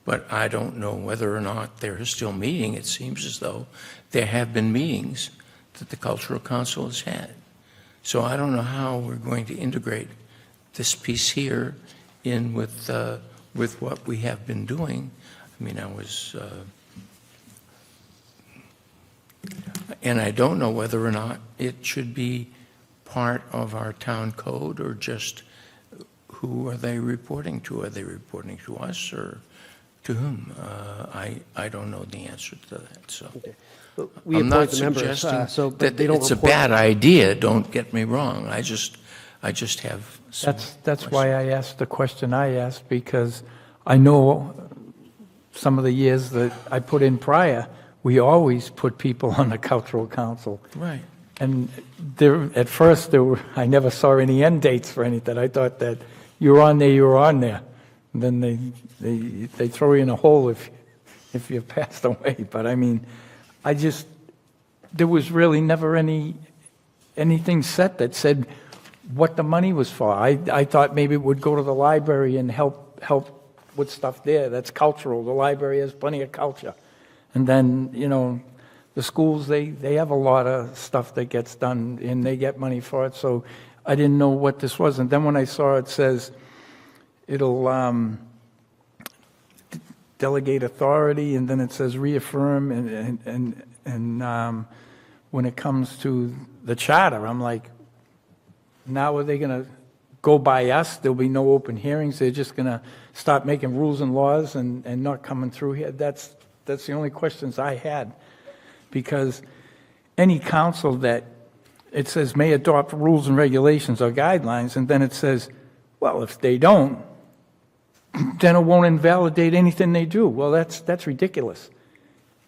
Speaker 12: but I don't know whether or not they're still meeting. It seems as though there have been meetings that the Cultural Council has had. So I don't know how we're going to integrate this piece here in with what we have been doing. I mean, and I don't know whether or not it should be part of our town code or just who are they reporting to? Are they reporting to us or to whom? I don't know the answer to that. So
Speaker 1: We
Speaker 12: I'm not
Speaker 1: appoint the members,
Speaker 12: suggesting
Speaker 1: but
Speaker 12: that
Speaker 1: they don't
Speaker 12: it's a
Speaker 1: report.
Speaker 12: bad idea. Don't get me wrong. I just have some
Speaker 13: That's why I asked the question I asked, because I know some of the years that I put in prior, we always put people on the Cultural Council.
Speaker 12: Right.
Speaker 13: And at first, I never saw any end dates for anything. I thought that you're on there, you're on there. And then they throw you in a hole if you've passed away. But I mean, there was really never anything set that said what the money was for. I thought maybe it would go to the library and help with stuff there. That's cultural. The library has plenty of culture. And then, the schools, they have a lot of stuff that gets done, and they get money for it. So I didn't know what this was. And then when I saw it says it'll delegate authority, and then it says reaffirm, and when it comes to the charter, I'm like, now are they going to go by us? There'll be no open hearings. They're just going to start making rules and laws and not coming through here. That's the only questions I had, because any council that it says may adopt rules and regulations or guidelines, and then it says, well, if they don't, then it won't invalidate anything they do. Well, that's ridiculous.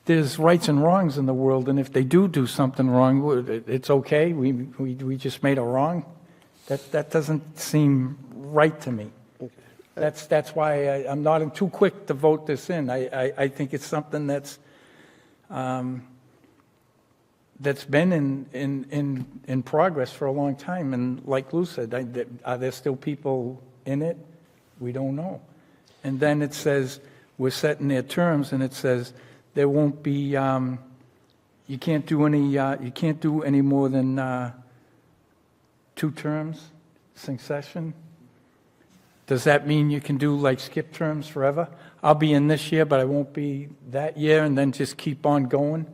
Speaker 13: There's rights and wrongs in the world, and if they do something wrong, it's okay. We just made a wrong. That doesn't seem right to me. That's why I'm not too quick to vote this in. I think it's something that's been in progress for a long time. And like Lou said, are there still people in it? We don't know. And then it says, we're setting their terms, and it says there won't be, you can't do any more than 2 terms, succession. Does that mean you can do like skip terms forever? I'll be in this year, but I won't be that year, and then just keep on going?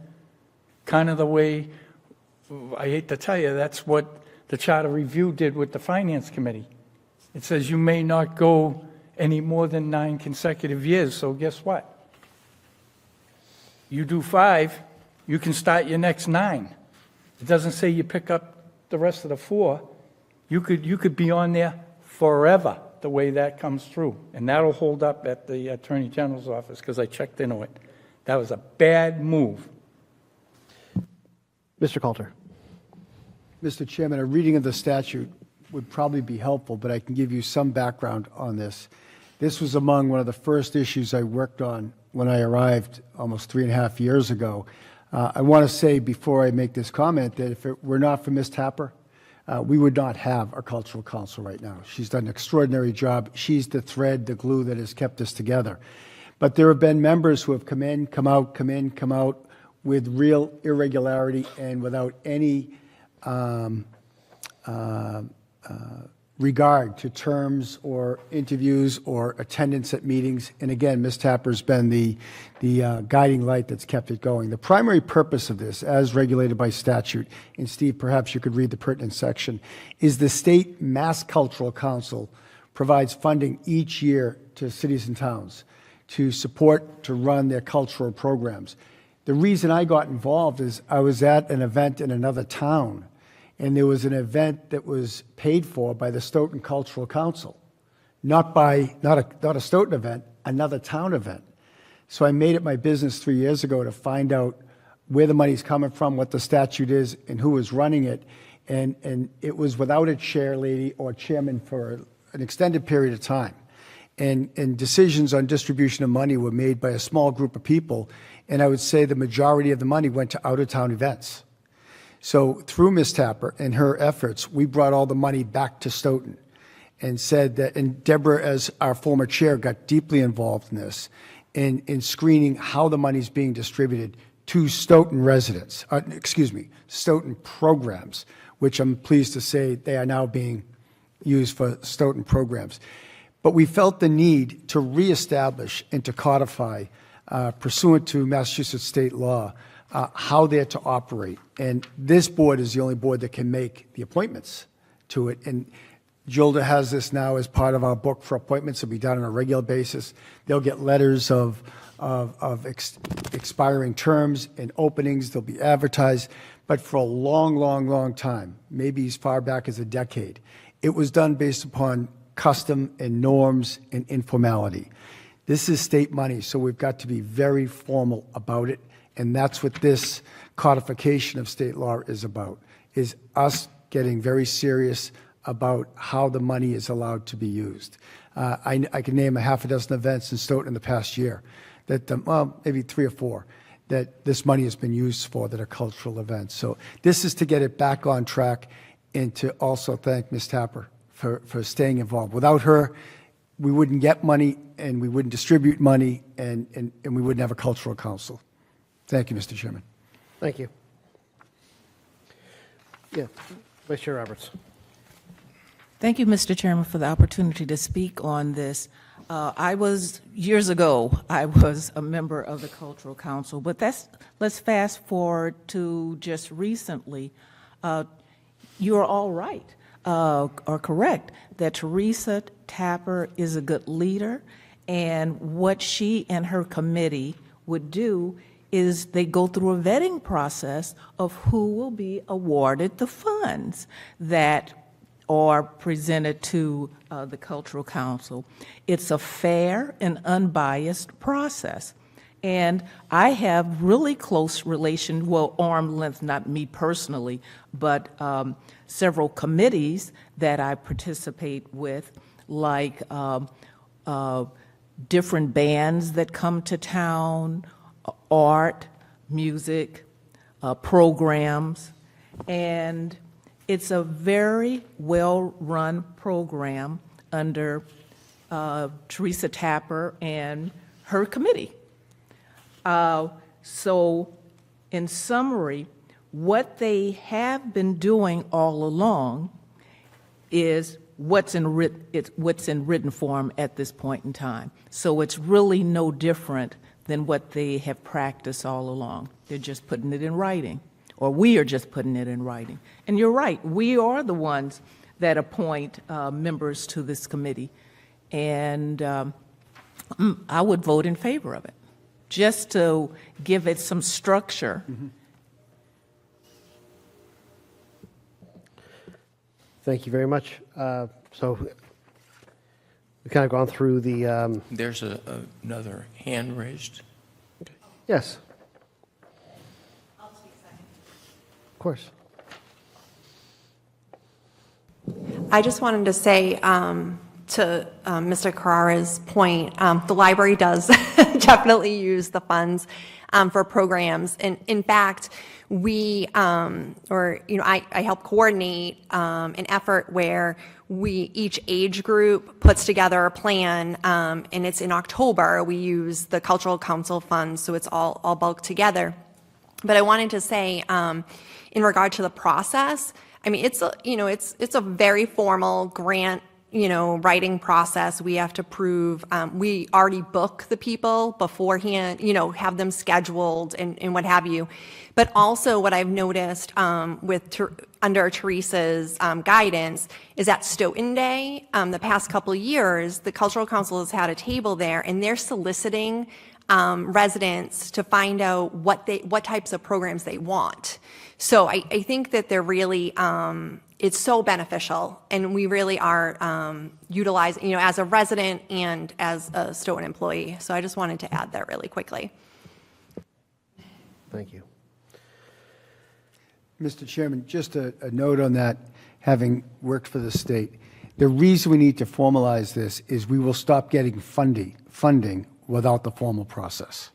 Speaker 13: Kind of the way, I hate to tell you, that's what the Charter Review did with the Finance Committee. It says you may not go any more than 9 consecutive years, so guess what? You do 5, you can start your next 9. It doesn't say you pick up the rest of the 4. You could be on there forever, the way that comes through. And that'll hold up at the Attorney General's office, because I checked into it. That was a bad move.
Speaker 1: Mr. Coulter.
Speaker 7: Mr. Chairman, a reading of the statute would probably be helpful, but I can give you some background on this. This was among one of the first issues I worked on when I arrived almost 3.5 years ago. I want to say before I make this comment that if it were not for Ms. Tapper, we would not have a cultural council right now. She's done an extraordinary job. She's the thread, the glue that has kept us together. But there have been members who have come in, come out, come in, come out with real irregularity and without any regard to terms or interviews or attendance at meetings. And again, Ms. Tapper's been the guiding light that's kept it going. The primary purpose of this, as regulated by statute, and Steve, perhaps you could read the pertinent section, is the State Mass Cultural Council provides funding each year to cities and towns to support, to run their cultural programs. The reason I got involved is I was at an event in another town, and there was an event that was paid for by the Stoughton Cultural Council, not a Stoughton event, another town event. So I made it my business 3 years ago to find out where the money's coming from, what the statute is, and who was running it. And it was without a chair lady or chairman for an extended period of time. And decisions on distribution of money were made by a small group of people, and I would say the majority of the money went to out-of-town events. So through Ms. Tapper and her efforts, we brought all the money back to Stoughton and said that, and Deborah, as our former chair, got deeply involved in this, in screening how the money's being distributed to Stoughton residents, Stoughton programs, which I'm pleased to say they are now being used for Stoughton programs. But we felt the need to reestablish and to codify, pursuant to Massachusetts state law, how they're to operate. And this board is the only board that can make the appointments to it. And Gilda has this now as part of our book for appointments. It'll be done on a regular basis. They'll get letters of expiring terms and openings. They'll be advertised. But for a long, long, long time, maybe as far back as a decade, it was done based upon custom and norms and informality. This is state money, so we've got to be very formal about it. And that's what this codification of state law is about, is us getting very serious about how the money is allowed to be used. I can name a half a dozen events in Stoughton in the past year, that maybe 3 or 4, that this money has been used for that are cultural events. So this is to get it back on track, and to also thank Ms. Tapper for staying involved. Without her, we wouldn't get money, and we wouldn't distribute money, and we wouldn't have a cultural council. Thank you, Mr. Chairman.
Speaker 1: Thank you. Yeah, Vice Chair Roberts.
Speaker 11: Thank you, Mr. Chairman, for the opportunity to speak on this. Years ago, I was a member of the Cultural Council, but let's fast forward to just recently. You are all right, or correct, that Teresa Tapper is a good leader, and what she and her committee would do is they go through a vetting process of who will be awarded the funds that are presented to the Cultural Council. It's a fair and unbiased process. And I have really close relation, well, arm's length, not me personally, but several committees that I participate with like different bands that come to town, art, music, programs, and it's a very well-run program under Teresa Tapper and her committee. So, in summary, what they have been doing all along is what's in written form at this point in time. So it's really no different than what they have practiced all along. They're just putting it in writing, or we are just putting it in writing. And you're right, we are the ones that appoint members to this committee. And I would vote in favor of it, just to give it some structure.
Speaker 1: Thank you very much. So we've kind of gone through the,
Speaker 12: There's another hand raised.
Speaker 1: yes. Of course.
Speaker 8: I just wanted to say to Mr. Carrara's point, the library does definitely use the funds for programs. And in fact, we, I help coordinate an effort where each age group puts together a plan, and it's in October. We use the Cultural Council funds, so it's all bulked together. But I wanted to say, in regard to the process, I mean, it's a very formal grant, writing process. We have to prove, we already book the people beforehand, have them scheduled and what have you. But also what I've noticed under Teresa's guidance is at Stoughton Day, the past couple of years, the Cultural Council has had a table there, and they're soliciting residents to find out what types of programs they want. So I think that they're really, it's so beneficial, and we really are utilizing, as a resident and as a Stoughton employee. So I just wanted to add that really quickly.
Speaker 1: Thank you.
Speaker 7: Mr. Chairman, just a note on that, having worked for the state. The reason we need to formalize this is we will stop getting funding without the formal process.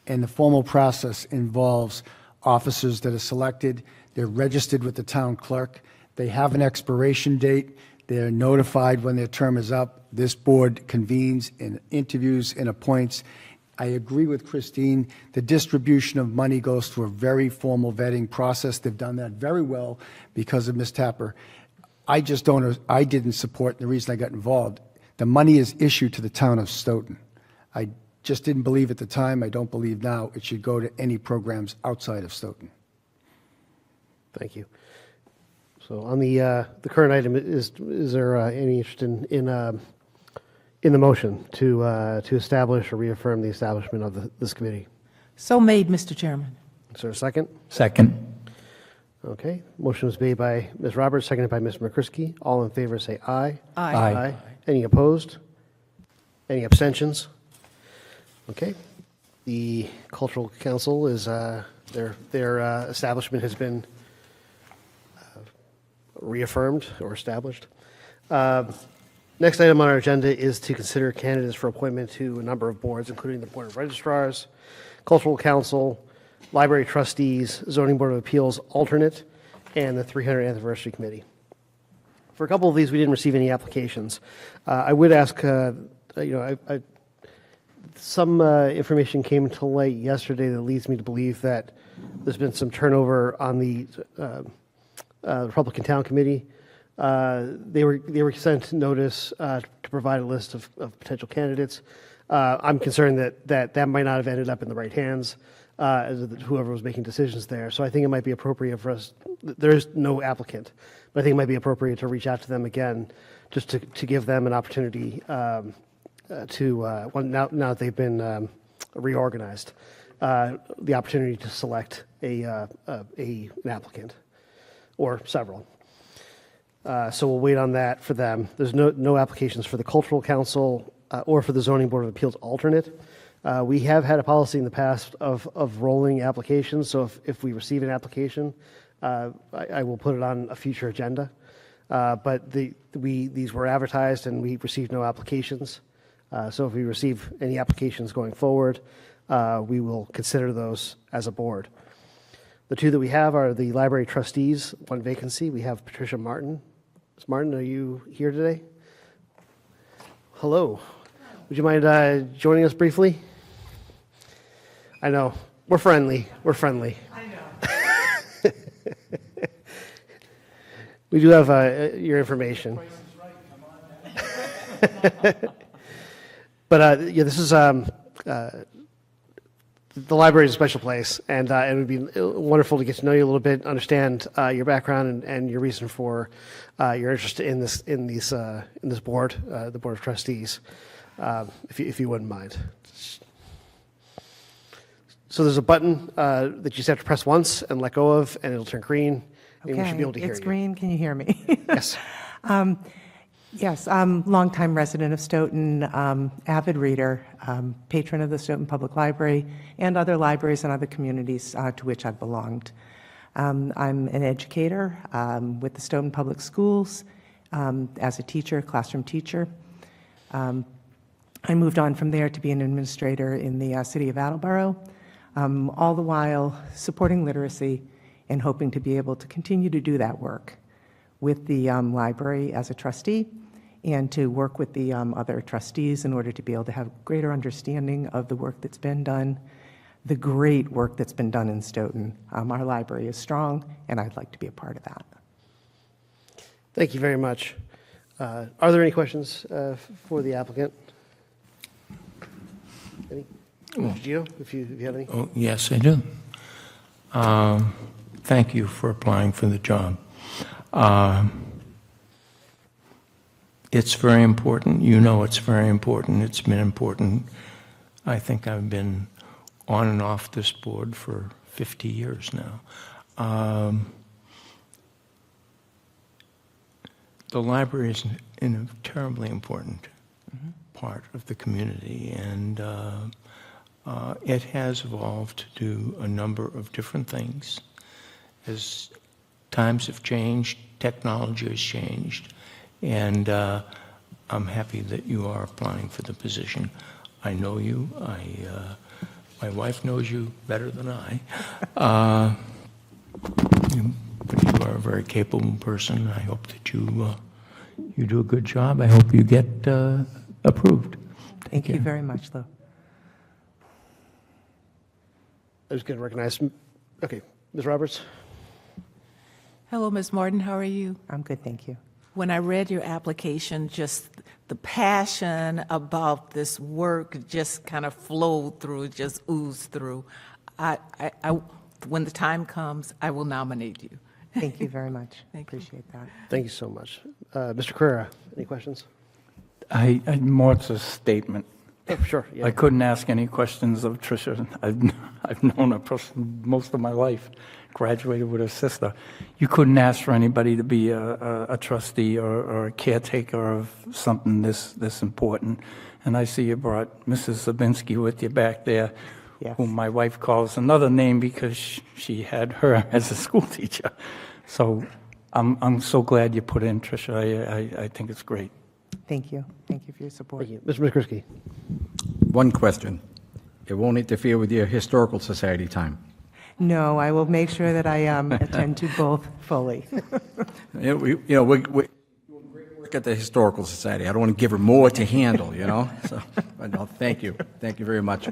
Speaker 7: And the formal process involves officers that are selected, they're registered with the town clerk, they have an expiration date, they're notified when their term is up, this board convenes and interviews and appoints. I agree with Christine, the distribution of money goes through a very formal vetting process. They've done that very well because of Ms. Tapper. I didn't support, the reason I got involved, the money is issued to the town of Stoughton. I just didn't believe at the time, I don't believe now, it should go to any programs outside of Stoughton.
Speaker 1: Thank you. So on the current item, is there any interest in the motion to establish or reaffirm the establishment of this committee?
Speaker 11: So made, Mr. Chairman.
Speaker 1: Is there a second?
Speaker 13: Second.
Speaker 1: Okay. Motion was made by Ms. Roberts, seconded by Mr. McCrisky. All in favor say aye.
Speaker 11: Aye.
Speaker 1: Any opposed? Any abstentions? Okay. The Cultural Council is their establishment has been reaffirmed or established. Next item on our agenda is to consider candidates for appointment to a number of boards, including the Board of Registrars, Cultural Council, Library Trustees, Zoning Board of Appeals alternate, and the 300th Anniversary Committee. For a couple of these, we didn't receive any applications. I would ask, some information came to light yesterday that leads me to believe that there's been some turnover on the Republican Town Committee. They were sent notice to provide a list of potential candidates. I'm concerned that might not have ended up in the right hands as whoever was making decisions there. So I think it might be appropriate for us. There is no applicant, but I think it might be appropriate to reach out to them again, just to give them an opportunity now that they've been reorganized, the opportunity to select an applicant or several. So we'll wait on that for them. There's no applications for the Cultural Council or for the Zoning Board of Appeals alternate. We have had a policy in the past of rolling applications, so if we receive an application, I will put it on a future agenda. But these were advertised and we received no applications. So if we receive any applications going forward, we will consider those as a board. The two that we have are the library trustees, one vacancy. We have Patricia Martin. Ms. Martin, are you here today? Hello. Would you mind joining us briefly? I know. We're friendly. We're friendly. I know. We do have your information. But yeah, this is the library is a special place, and it would be wonderful to get to know you a little bit, understand your background and your reason for your interest in this board, the board of trustees, if you wouldn't mind. So there's a button that you just have to press once and let go of, and it'll turn green, and we should be able to hear you.
Speaker 14: It's green. Can you hear me?
Speaker 1: Yes.
Speaker 14: Yes, longtime resident of Stoughton, avid reader, patron of the Stoughton Public Library and other libraries and other communities to which I've belonged. I'm an educator with the Stoughton Public Schools as a teacher, classroom teacher. I moved on from there to be an administrator in the city of Attleboro, all the while supporting literacy and hoping to be able to continue to do that work with the library as a trustee and to work with the other trustees in order to be able to have greater understanding of the work that's been done, the great work that's been done in Stoughton. Our library is strong, and I'd like to be a part of that.
Speaker 1: Thank you very much. Are there any questions for the applicant? Any? Gio, if you have any?
Speaker 12: Oh, yes, I do. Thank you for applying for the job. It's very important. You know it's very important. It's been important. I think I've been on and off this board for 50 years now. The library is a terribly important part of the community, and it has evolved to do a number of different things. As times have changed, technology has changed, and I'm happy that you are applying for the position. I know you. My wife knows you better than I. But you are a very capable person. I hope that you do a good job. I hope you get approved.
Speaker 14: Thank you very much, Lou.
Speaker 1: I was going to recognize. Okay, Ms. Roberts.
Speaker 11: Hello, Ms. Martin, how are you?
Speaker 14: I'm good, thank you.
Speaker 11: When I read your application, just the passion about this work just kind of flowed through, just oozed through. When the time comes, I will nominate you.
Speaker 14: Thank you very much.
Speaker 11: Thank you.
Speaker 14: Appreciate that.
Speaker 1: Thank you so much. Mr. Carrera, any questions?
Speaker 13: More it's a statement.
Speaker 1: Oh, sure. Yeah.
Speaker 13: I couldn't ask any questions of Tricia. I've known her most of my life. Graduated with her sister. You couldn't ask for anybody to be a trustee or a caretaker of something this important. And I see you brought Mrs. Zabinski with you back there,
Speaker 14: Yes.
Speaker 13: whom my wife calls another name because she had her as a school teacher. So I'm so glad you put in, Tricia. I think it's great.
Speaker 14: Thank you. Thank you for your support.
Speaker 1: Thank you. Mr. McCrisky.
Speaker 10: One question. It won't interfere with your Historical Society time.
Speaker 14: No, I will make sure that I attend to both fully.
Speaker 10: We're doing great work at the Historical Society. I don't want to give her more to handle, So, but no, thank you. Thank you very much.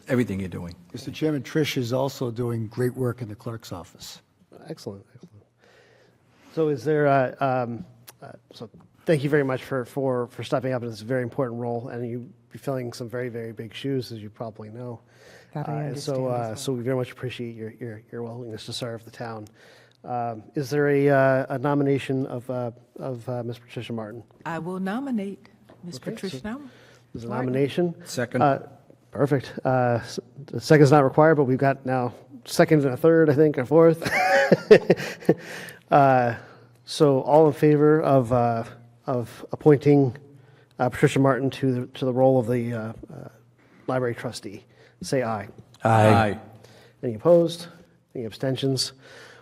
Speaker 10: Everything you're doing.
Speaker 7: Mr. Chairman, Trish is also doing great work in the clerk's office.
Speaker 1: Excellent. Excellent. So is there, so thank you very much for stepping up in this very important role, and you'll be filling some very, very big shoes, as you probably know.
Speaker 14: That I
Speaker 1: And
Speaker 14: understand as well.
Speaker 1: so we very much appreciate your willingness to serve the town. Is there a nomination of Ms. Patricia Martin?
Speaker 11: I will nominate Ms.
Speaker 1: Okay,
Speaker 11: Patricia
Speaker 1: so
Speaker 11: Martin.
Speaker 1: There's a nomination.
Speaker 10: Second.
Speaker 1: Perfect. The second is not required, but we've got now second and a third, I think, and fourth. So all in favor of appointing Patricia Martin to the role of the library trustee, say aye.
Speaker 10: Aye.
Speaker 1: Any opposed? Any abstentions?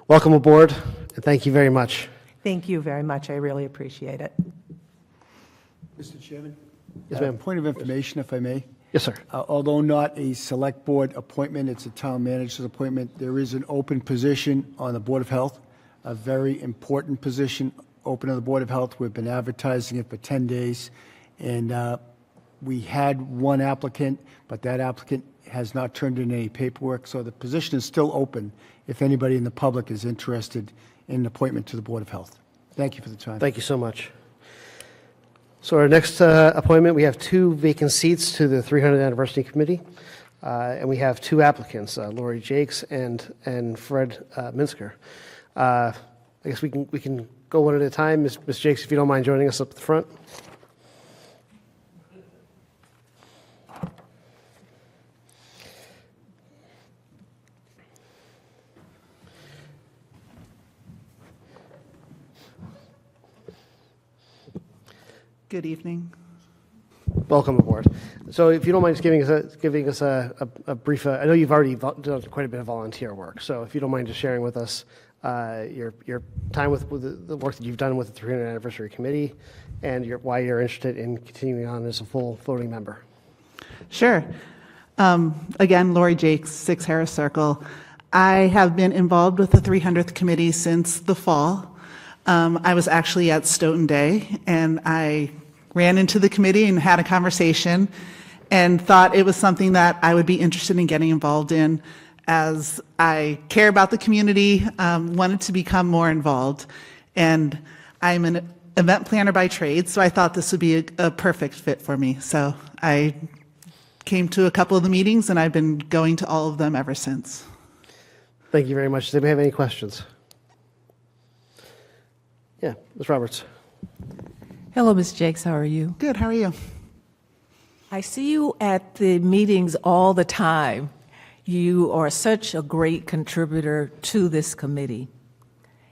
Speaker 1: Welcome aboard, and thank you very much.
Speaker 14: Thank you very much. I really appreciate it.
Speaker 7: Mr. Chairman?
Speaker 1: Yes, ma'am.
Speaker 7: Point of information, if I may.
Speaker 1: Yes, sir.
Speaker 7: Although not a select board appointment, it's a town manager's appointment, there is an open position on the Board of Health, a very important position open on the Board of Health. We've been advertising it for 10 days, and we had one applicant, but that applicant has not turned in any paperwork, so the position is still open if anybody in the public is interested in an appointment to the Board of Health. Thank you for the time.
Speaker 1: Thank you so much. So our next appointment, we have 2 vacant seats to the 300th Anniversary Committee, and we have 2 applicants, Lori Jakes and Fred Minsker. I guess we can go one at a time. Ms. Jakes, if you don't mind joining us up at the front.
Speaker 15: Good evening.
Speaker 1: Welcome aboard. So if you don't mind just giving us a brief, I know you've already done quite a bit of volunteer work, so if you don't mind just sharing with us your time with the work that you've done with the 300th Anniversary Committee and why you're interested in continuing on as a full voting member.
Speaker 15: Sure. Again, Lori Jakes, 6 Harris Circle. I have been involved with the 300th Committee since the fall. I was actually at Stoughton Day, and I ran into the committee and had a conversation and thought it was something that I would be interested in getting involved in, as I care about the community, wanted to become more involved. And I'm an event planner by trade, so I thought this would be a perfect fit for me. So I came to a couple of the meetings, and I've been going to all of them ever since.
Speaker 1: Thank you very much. Does anybody have any questions? Yeah, Ms. Roberts.
Speaker 11: Hello, Ms. Jakes. How are you?
Speaker 15: Good. How are you?
Speaker 11: I see you at the meetings all the time. You are such a great contributor to this committee.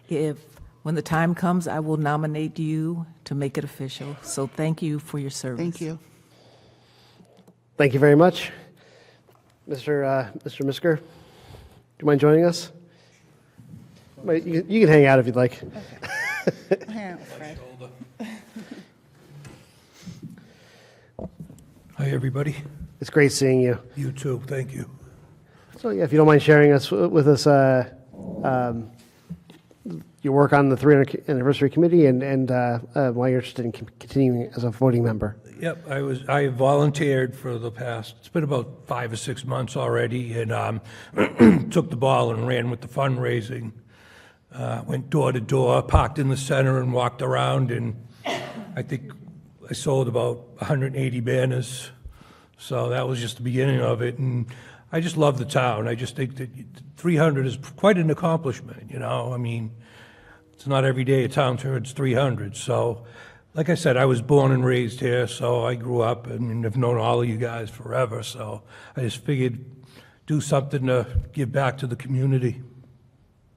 Speaker 11: When the time comes, I will nominate you to make it official. So thank you for your service.
Speaker 15: Thank you.
Speaker 1: Thank you very much. Mr. Minsker, do you mind joining us? You can hang out if you'd like.
Speaker 16: Hi, everybody.
Speaker 1: It's great seeing you.
Speaker 16: You too. Thank you.
Speaker 1: So, yeah, if you don't mind sharing with us your work on the 300th Anniversary Committee and why you're interested in continuing as a voting member.
Speaker 16: Yep, I volunteered for the past, it's been about 5 or 6 months already, and took the ball and ran with the fundraising. Went door to door, parked in the center and walked around, and I think I sold about 180 banners. So that was just the beginning of it, and I just love the town. I just think that 300 is quite an accomplishment, you know? I mean, it's not every day a town turns 300. So, like I said, I was born and raised here, so I grew up and have known all of you guys forever. So I just figured do something to give back to the community.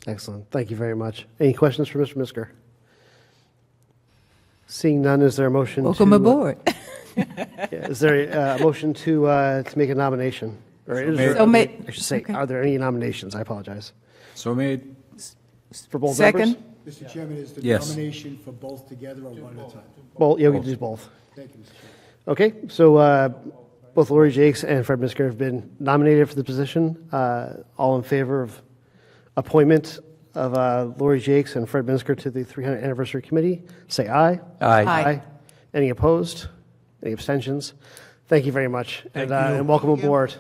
Speaker 1: Excellent. Thank you very much. Any questions for Mr. Minsker? Seeing none, is there a motion
Speaker 11: Welcome aboard.
Speaker 1: Is there a motion to make a nomination? Or is there, I should say, are there any nominations? I apologize.
Speaker 10: So made.
Speaker 1: For both
Speaker 11: Second.
Speaker 1: members?
Speaker 7: Mr. Chairman, is the
Speaker 10: Yes.
Speaker 7: nomination for both together or one at a time?
Speaker 1: Well, yeah, we can do both.
Speaker 7: Thank you, Mr. Chairman.
Speaker 1: Okay, so both Lori Jakes and Fred Minsker have been nominated for the position. All in favor of appointment of Lori Jakes and Fred Minsker to the 300th Anniversary Committee, say aye.
Speaker 10: Aye.
Speaker 1: Aye. Any opposed? Any abstentions? Thank you very much,
Speaker 16: Thank
Speaker 1: and,
Speaker 16: you.
Speaker 1: and welcome aboard.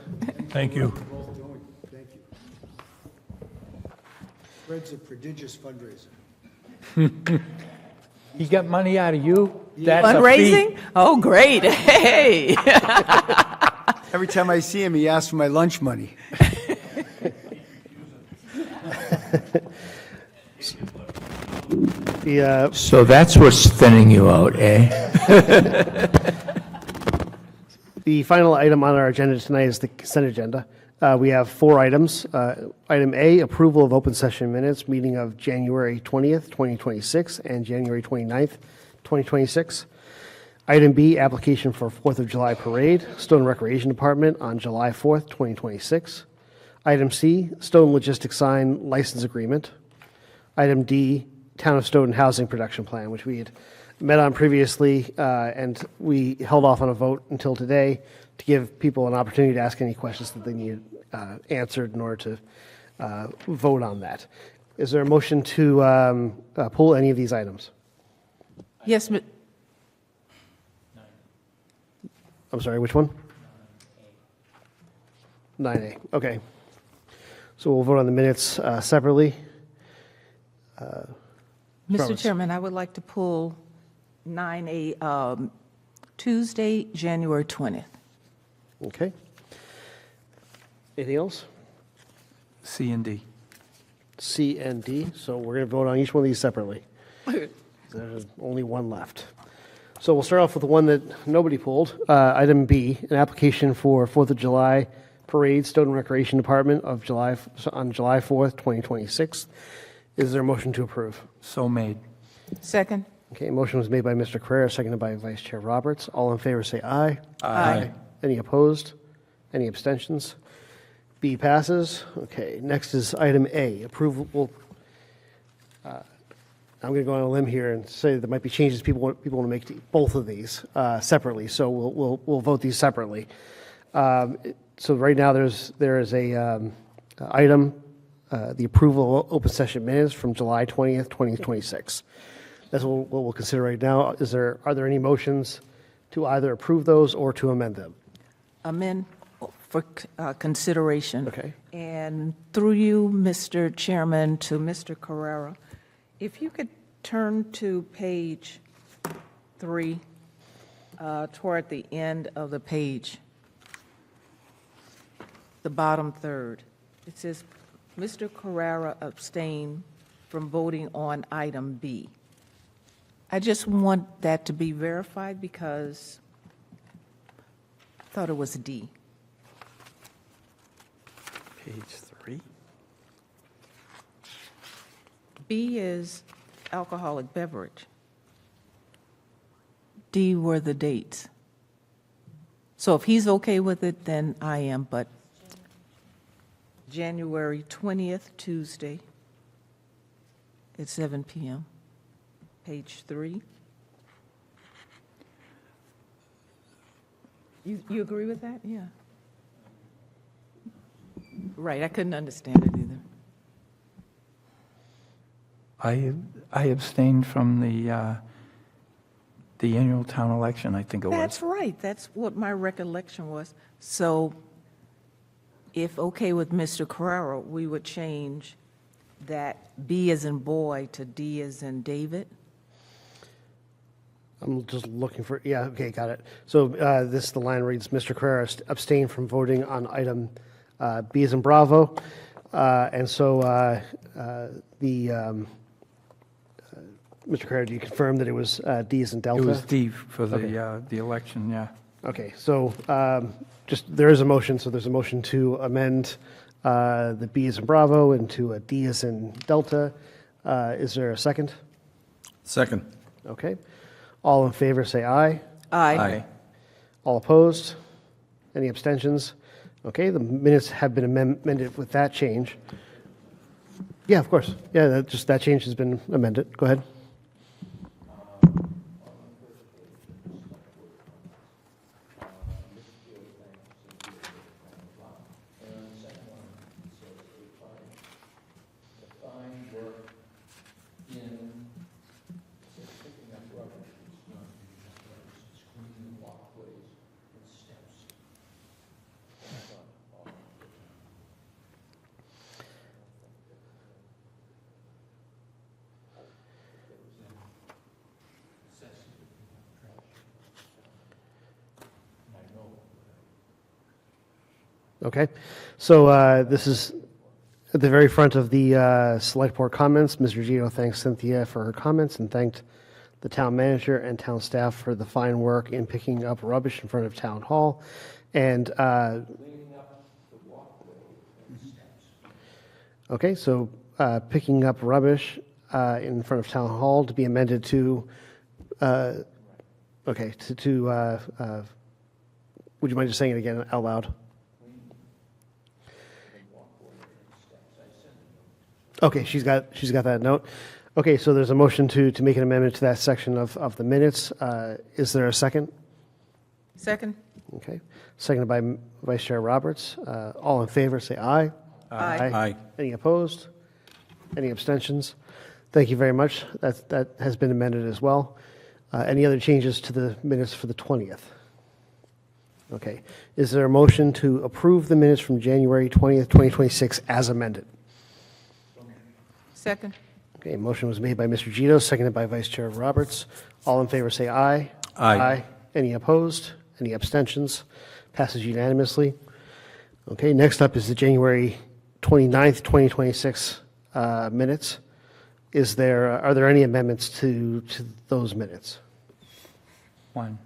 Speaker 16: Thank you.
Speaker 7: Thank you. Fred's a prodigious fundraiser.
Speaker 13: He got money out of you? That's a feat.
Speaker 11: Fundraising? Oh, great. Hey.
Speaker 7: Every time I see him, he asks for my lunch money.
Speaker 12: So that's what's thinning you out, eh?
Speaker 1: The final item on our agenda tonight is the consent agenda. We have 4 items. Item A, approval of open session minutes, meeting of January 20th, 2026, and January 29th, 2026. Item B, application for 4th of July parade, Stoughton Recreation Department on July 4th, 2026. Item C, Stoughton Logistics Sign License Agreement. Item D, Town of Stoughton Housing Production Plan, which we had met on previously, and we held off on a vote until today to give people an opportunity to ask any questions that they needed answered in order to vote on that. Is there a motion to pull any of these items?
Speaker 11: Yes,
Speaker 1: I'm sorry, which one? 9A, okay. So we'll vote on the minutes separately.
Speaker 11: Mr.
Speaker 1: Roberts.
Speaker 11: Chairman, I would like to pull 9A, Tuesday, January 20th.
Speaker 1: Okay. Anything else?
Speaker 13: C and D.
Speaker 1: C and D, so we're going to vote on each one of these separately. There's only one left. So we'll start off with the one that nobody pulled. Item B, an application for 4th of July parade, Stoughton Recreation Department on July 4th, 2026. Is there a motion to approve?
Speaker 13: So made.
Speaker 11: Second?
Speaker 1: Okay, motion was made by Mr. Carrera, seconded by Vice Chair Roberts. All in favor say aye.
Speaker 11: Aye.
Speaker 1: Any opposed? Any abstentions? B passes. Okay, next is item A, approval. I'm going to go on a limb here and say there might be changes people want to make to both of these separately, so we'll vote these separately. So right now there is a item, the approval of open session minutes from July 20th, 2026. That's what we'll consider right now. Are there any motions to either approve those or to amend them?
Speaker 11: Amend for consideration.
Speaker 1: Okay.
Speaker 11: And through you, Mr. Chairman, to Mr. Carrera, if you could turn to page 3, toward the end of the page, the bottom third. It says, Mr. Carrera abstained from voting on item B. I just want that to be verified because I thought it was D.
Speaker 13: Page 3.
Speaker 11: B is alcoholic beverage. D were the dates. So if he's okay with it, then I am, but January 20th, Tuesday, at 7 p.m., page 3. You agree with that? Yeah. Right, I couldn't understand it either.
Speaker 13: I abstained from the annual town election, I think it was.
Speaker 11: That's right. That's what my recollection was. So if okay with Mr. Carrera, we would change that B as in boy to D as in David?
Speaker 1: I'm just looking for, yeah, okay, got it. So the line reads, Mr. Carrera abstained from voting on item B as in Bravo. And so Mr. Carrera, do you confirm that it was D as in Delta?
Speaker 13: It was D for the
Speaker 1: Okay.
Speaker 13: the election, yeah.
Speaker 1: Okay, so there is a motion, so there's a motion to amend the B as in Bravo into a D as in Delta. Is there a second?
Speaker 10: Second.
Speaker 1: Okay. All in favor say aye.
Speaker 11: Aye.
Speaker 1: All opposed? Any abstentions? Okay, the minutes have been amended with that change. Yeah, of course. Yeah, that change has been amended. Go ahead. Okay, so this is at the very front of the select board comments. Mr. Gito thanks Cynthia for her comments and thanked the town manager and town staff for the fine work in picking up rubbish in front of town hall. And okay, so picking up rubbish in front of town hall to be amended to would you mind just saying it again out loud? Okay, she's got that note. Okay, so there's a motion to make an amendment to that section of the minutes. Is there a second?
Speaker 11: Second?
Speaker 1: Okay. Seconded by Vice Chair Roberts. All in favor, say aye.
Speaker 11: Aye.
Speaker 10: Aye.
Speaker 1: Any opposed? Any abstentions? Thank you very much. That has been amended as well. Any other changes to the minutes for the 20th? Okay. Is there a motion to approve the minutes from January 20th, 2026 as amended?
Speaker 11: Second?
Speaker 1: Okay, motion was made by Mr. Gito, seconded by Vice Chair Roberts. All in favor say aye.
Speaker 10: Aye.
Speaker 1: Any opposed? Any abstentions? Passes unanimously. Okay, next up is the January 29th, 2026 minutes. Are there any amendments to those minutes?
Speaker 13: One.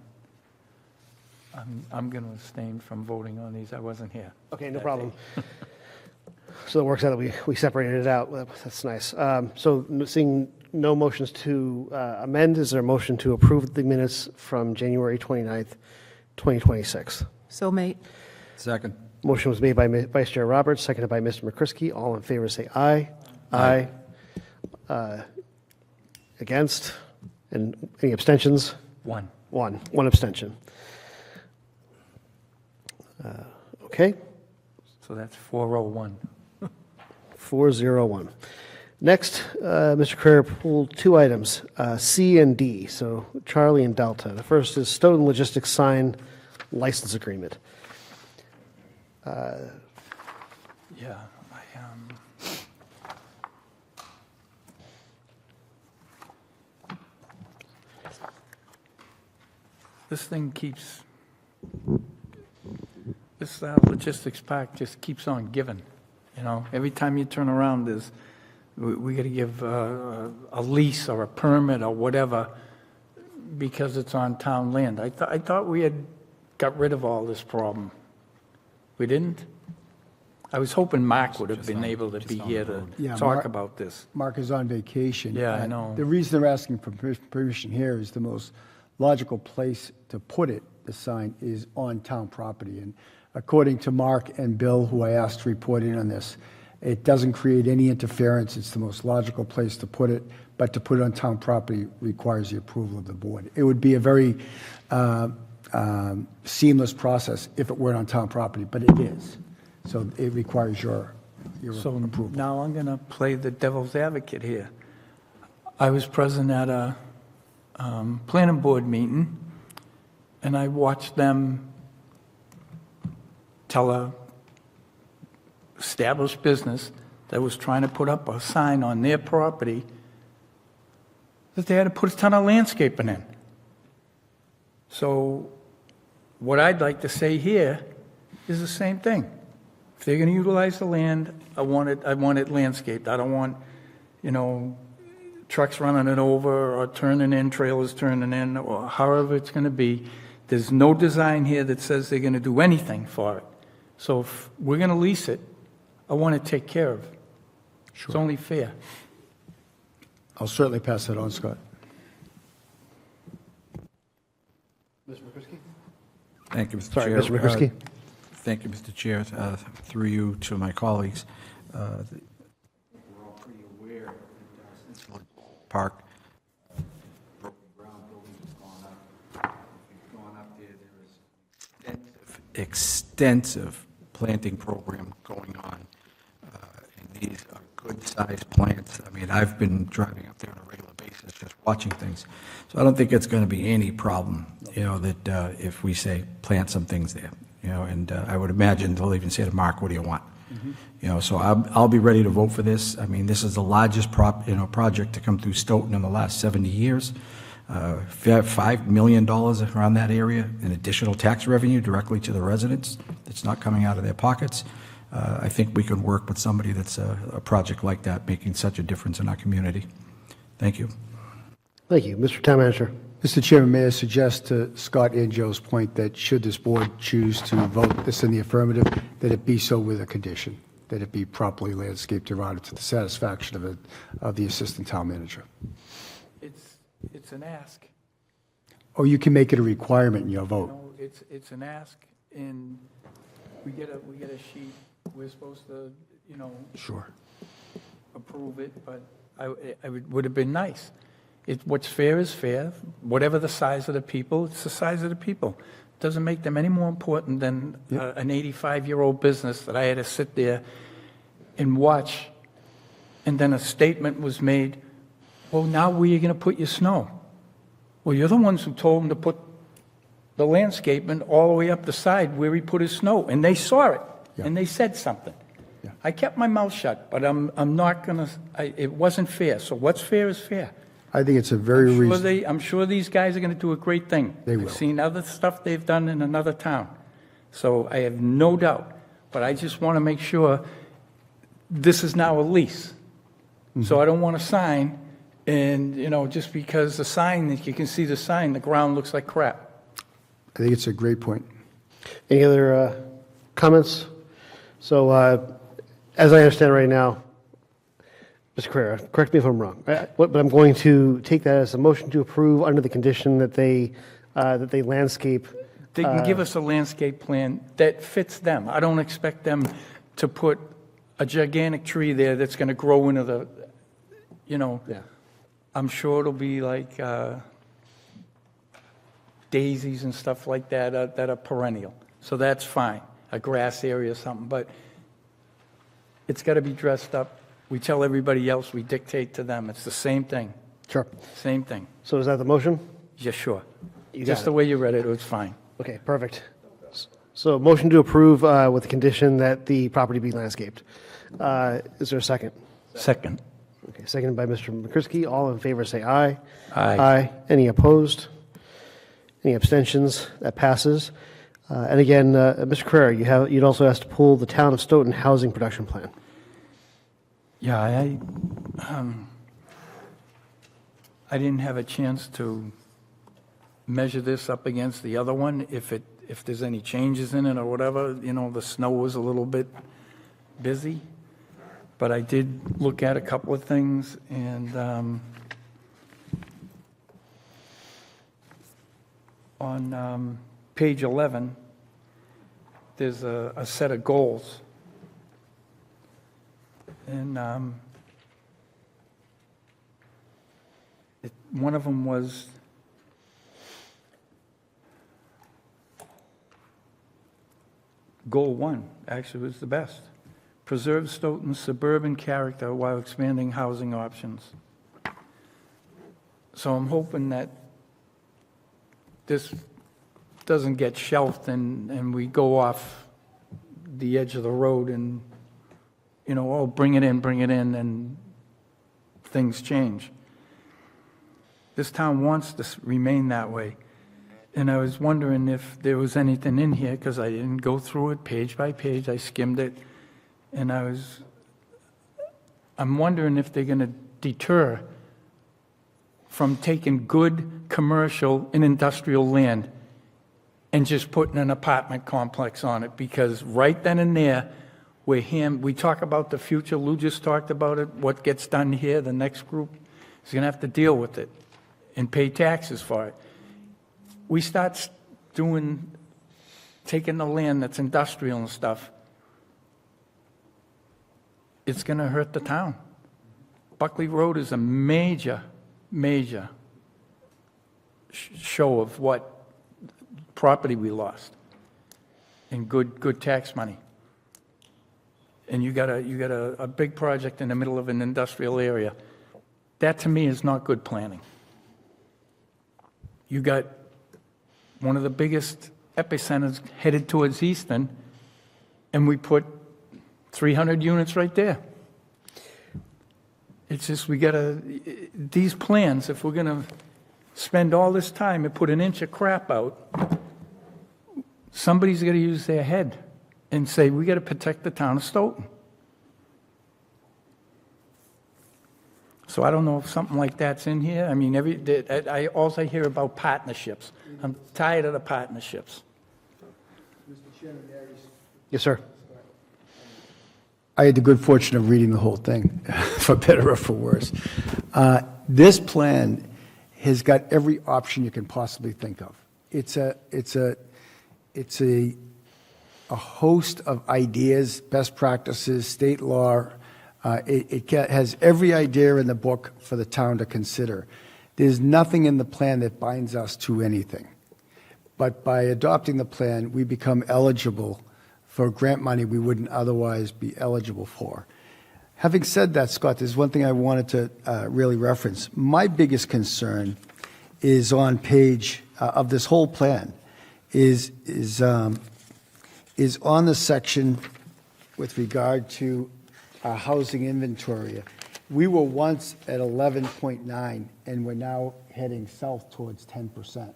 Speaker 13: I'm going to abstain from voting on these. I wasn't here.
Speaker 1: Okay, no problem. So it works out that we separated it out. That's nice. So seeing no motions to amend, is there a motion to approve the minutes from January 29th, 2026?
Speaker 11: So made.
Speaker 10: Second.
Speaker 1: Motion was made by Vice Chair Roberts, seconded by Mr. McCrisky. All in favor say aye.
Speaker 10: Aye.
Speaker 1: Against? And any abstentions?
Speaker 13: One.
Speaker 1: One abstention. Okay.
Speaker 13: So that's 401.
Speaker 1: 401. Next, Mr. Carrera pulled two items, C and D, so Charlie and Delta. The first is Stoughton Logistics Sign License Agreement.
Speaker 13: Yeah. This thing keeps, this logistics park just keeps on giving. You know, every time you turn around, we got to give a lease or a permit or whatever because it's on town land. I thought we had got rid of all this problem. We didn't? I was hoping Mark would have been able to be here to talk about this.
Speaker 7: Mark is on vacation.
Speaker 13: Yeah, I know.
Speaker 7: The reason they're asking for permission here is the most logical place to put it, the sign, is on town property. And according to Mark and Bill, who I asked to report in on this, it doesn't create any interference. It's the most logical place to put it, but to put it on town property requires the approval of the board. It would be a very seamless process if it weren't on town property, but it is. So it requires your approval.
Speaker 13: Now I'm going to play the devil's advocate here. I was present at a planning board meeting, and I watched them tell a established business that was trying to put up a sign on their property that they had to put a ton of landscaping in. So what I'd like to say here is the same thing. If they're going to utilize the land, I want it landscaped. I don't want, trucks running it over or turning in, trailers turning in, or however it's going to be. There's no design here that says they're going to do anything for it. So if we're going to lease it, I want it taken care of. Sure. It's only fair.
Speaker 7: I'll certainly pass that on, Scott.
Speaker 1: Mr. McCrisky?
Speaker 10: Thank you, Mr.
Speaker 1: Sorry,
Speaker 10: Chair.
Speaker 1: Mr. McCrisky.
Speaker 10: Thank you, Mr. Chair. Through you to my colleagues. We're all pretty aware that since Park, broken ground buildings have gone up. We've gone up there. There is extensive planting program going on. And these are good-sized plants. I mean, I've been driving up there on a regular basis, just watching things. So I don't think it's going to be any problem, that if we say plant some things there. And I would imagine they'll even say to Mark, what do you want? Mm-hmm. So I'll be ready to vote for this. I mean, this is the largest project to come through Stoughton in the last 70 years. $5 million around that area in additional tax revenue directly to the residents that's not coming out of their pockets. I think we can work with somebody that's a project like that making such a difference in our community. Thank you.
Speaker 1: Thank you. Mr. Town Manager.
Speaker 7: Mr. Chairman, may I suggest to Scott and Joe's point that should this board choose to vote this in the affirmative, that it be so with a condition, that it be properly landscaped around it to the satisfaction of the assistant town manager.
Speaker 13: It's an ask.
Speaker 7: Or you can make it a requirement in your vote.
Speaker 13: No, it's an ask, and we get a sheet. We're supposed to,
Speaker 7: Sure.
Speaker 13: approve it, but would have been nice. What's fair is fair. Whatever the size of the people, it's the size of the people. Doesn't make them any more important than an 85-year-old business that I had to sit there and watch. And then a statement was made, well, now where are you going to put your snow? Well, you're the ones who told him to put the landscaping all the way up the side where he put his snow. And they saw it, and they said something. I kept my mouth shut, but I'm not going to, it wasn't fair. So what's fair is fair.
Speaker 7: I think it's a very reasonable.
Speaker 13: I'm sure these guys are going to do a great thing.
Speaker 7: They will.
Speaker 13: I've seen other stuff they've done in another town. So I have no doubt. But I just want to make sure this is now a lease. So I don't want to sign, and, just because the sign, you can see the sign, the ground looks like crap.
Speaker 7: I think it's a great point.
Speaker 1: Any other comments? So, as I understand right now, Mr. Carrera, correct me if I'm wrong, but I'm going to take that as a motion to approve under the condition that they landscape.
Speaker 13: They can give us a landscape plan that fits them. I don't expect them to put a gigantic tree there that's going to grow into the, I'm sure it'll be like daisies and stuff like that that are perennial. So that's fine, a grass area or something, but it's got to be dressed up. We tell everybody else, we dictate to them. It's the same thing.
Speaker 1: Sure.
Speaker 13: Same thing.
Speaker 1: So is that the motion?
Speaker 13: Yeah, sure.
Speaker 1: You
Speaker 13: Just
Speaker 1: got
Speaker 13: the
Speaker 1: it.
Speaker 13: way you read it, it was fine.
Speaker 1: Okay, perfect. So motion to approve with the condition that the property be landscaped. Is there a second?
Speaker 13: Second.
Speaker 1: Okay, seconded by Mr. McCrisky. All in favor say aye.
Speaker 13: Aye.
Speaker 1: Aye. Any opposed? Any abstentions? That passes. And again, Mr. Carrera, you'd also asked to pull the Town of Stoughton Housing Production Plan.
Speaker 13: Yeah, I didn't have a chance to measure this up against the other one, if there's any changes in it or whatever. The snow was a little bit busy, but I did look at a couple of things, and on page 11, there's a set of goals. And one of them was goal 1, actually was the best. Preserve Stoughton's suburban character while expanding housing options. So I'm hoping that this doesn't get shelved and we go off the edge of the road and bring it in, and things change. This town wants to remain that way. And I was wondering if there was anything in here, because I didn't go through it page by page, I skimmed it, and I'm wondering if they're going to deter from taking good commercial and industrial land and just putting an apartment complex on it, because right then and there, we talk about the future, Lou just talked about it, what gets done here, the next group is going to have to deal with it and pay taxes for it. We start taking the land that's industrial and stuff, it's going to hurt the town. Buckley Road is a major show of what property we lost and good tax money. And you got a big project in the middle of an industrial area. That, to me, is not good planning. You got one of the biggest epicenters headed towards Easton, and we put 300 units right there. It's just, these plans, if we're going to spend all this time and put an inch of crap out, somebody's got to use their head and say, we got to protect the town of Stoughton. So I don't know if something like that's in here. I mean, I also hear about partnerships. I'm tired of the partnerships.
Speaker 1: Yes, sir.
Speaker 7: I had the good fortune of reading the whole thing, for better or for worse. This plan has got every option you can possibly think of. It's a host of ideas, best practices, state law, Has every idea in the book for the town to consider. There's nothing in the plan that binds us to anything. But by adopting the plan, we become eligible for grant money we wouldn't otherwise be eligible for. Having said that, Scott, there's one thing I wanted to really reference. My biggest concern is on page of this whole plan is on the section with regard to our housing inventory. We were once at 11.9, and we're now heading south towards 10%.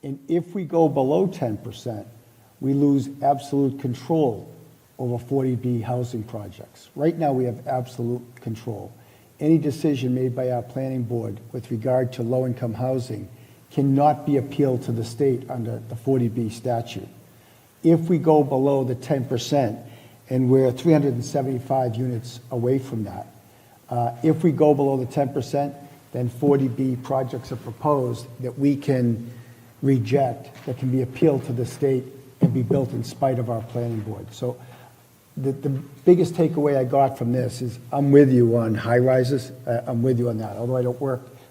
Speaker 7: And if we go below 10%, we lose absolute control over 40B housing projects. Right now, we have absolute control. Any decision made by our planning board with regard to low-income housing cannot be appealed to the state under the 40B statute. If we go below the 10%, and we're 375 units away from that, if we go below the 10%, then 40B projects are proposed that we can reject, that can be appealed to the state and be built in spite of our planning board. So the biggest takeaway I got from this is I'm with you on high rises. I'm with you on that. Although I don't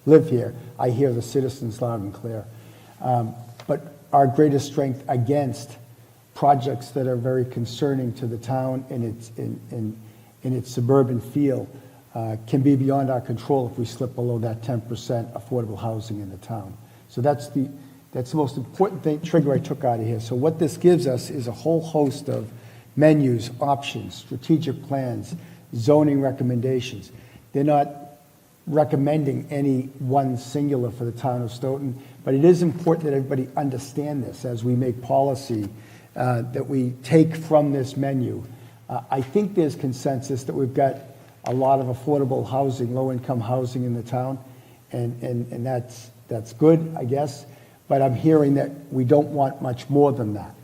Speaker 7: live here, I hear the citizens loud and clear. But our greatest strength against projects that are very concerning to the town and its suburban feel can be beyond our control if we slip below that 10% affordable housing in the town. So that's the most important trigger I took out of here. So what this gives us is a whole host of menus, options, strategic plans, zoning recommendations. They're not recommending any one singular for the town of Stoughton, but it is important that everybody understand this as we make policy that we take from this menu. I think there's consensus that we've got a lot of affordable housing, low-income housing in the town, and that's good, I guess. But I'm hearing that we don't want much more than that.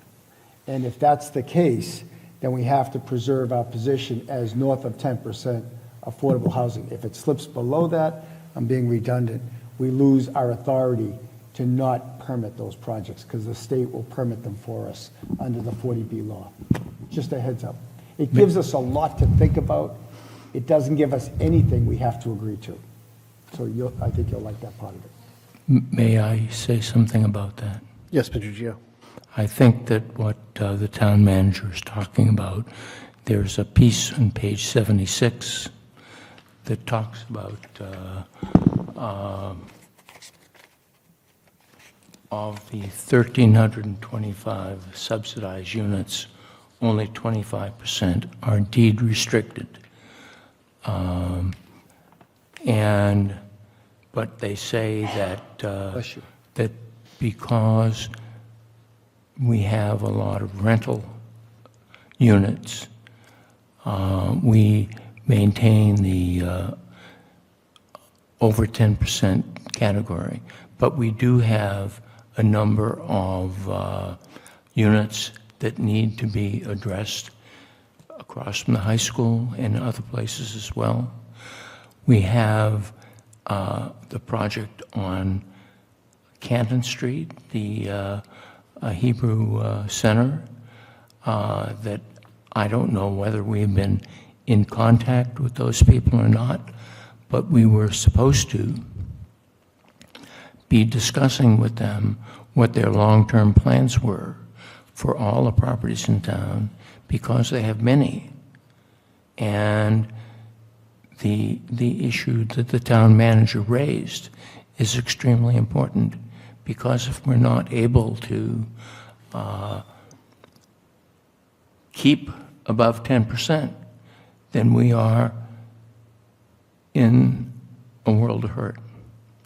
Speaker 7: And if that's the case, then we have to preserve our position as north of 10% affordable housing. If it slips below that, I'm being redundant, we lose our authority to not permit those projects because the state will permit them for us under the 40B law. Just a heads up. It gives us a lot to think about. It doesn't give us anything we have to agree to. So I think you'll like that part of it.
Speaker 12: May I say something about that?
Speaker 1: Yes, Mr. Gio.
Speaker 12: I think that what the town manager is talking about, there's a piece on page 76 that talks about of the 1,325 subsidized units, only 25% are deed restricted. But they say that that because we have a lot of rental units, we maintain the over 10% category. But we do have a number of units that need to be addressed across from the high school and other places as well. We have the project on Canton Street, the Hebrew Center, that I don't know whether we've been in contact with those people or not, but we were supposed to be discussing with them what their long-term plans were for all the properties in town, because they have many. And the issue that the town manager raised is extremely important, because if we're not able to keep above 10%, then we are in a world of hurt.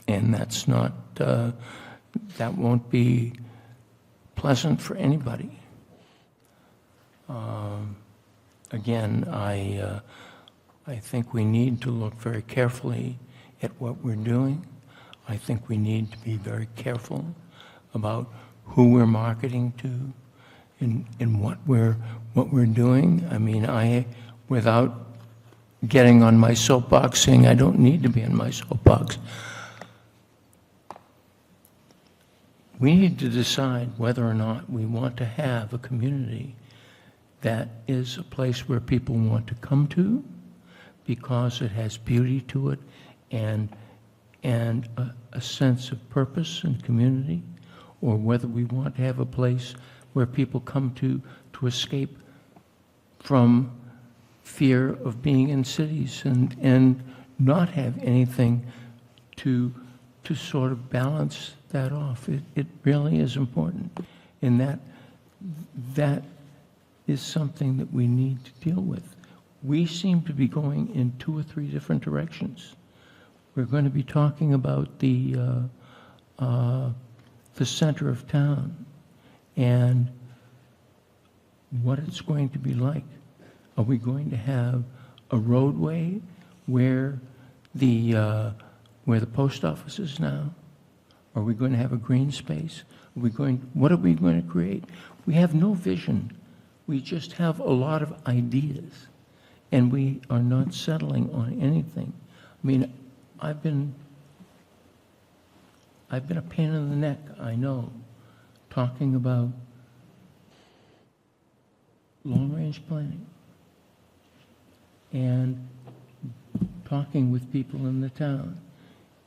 Speaker 12: And that's not, that won't be pleasant for anybody. Again, I think we need to look very carefully at what we're doing. I think we need to be very careful about who we're marketing to and what we're doing. I mean, without getting on my soapbox, saying I don't need to be on my soapbox, we need to decide whether or not we want to have a community that is a place where people want to come to because it has beauty to it and a sense of purpose and community, or whether we want to have a place where people come to escape from fear of being in cities and not have anything to sort of balance that off. It really is important, and that is something that we need to deal with. We seem to be going in 2 or 3 different directions. We're going to be talking about the center of town and what it's going to be like. Are we going to have a roadway where the post office is now? Are we going to have a green space? What are we going to create? We have no vision. We just have a lot of ideas, and we are not settling on anything. I mean, I've been a pain in the neck, I know, talking about long-range planning and talking with people in the town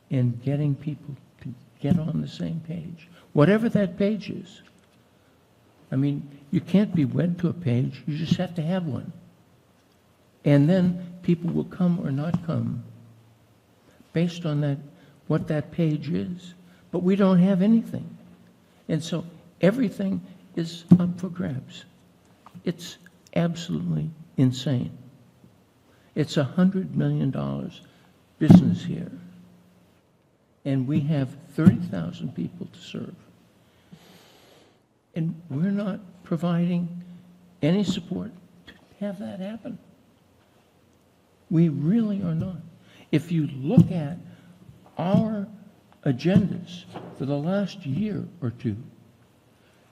Speaker 12: and getting people to get on the same page, whatever that page is. I mean, you can't be wed to a page, you just have to have one. And then people will come or not come based on that, what that page is. But we don't have anything. And so everything is up for grabs. It's absolutely insane. It's $100 million business here. And we have 30,000 people to serve. And we're not providing any support to have that happen. We really are not. If you look at our agendas for the last year or two,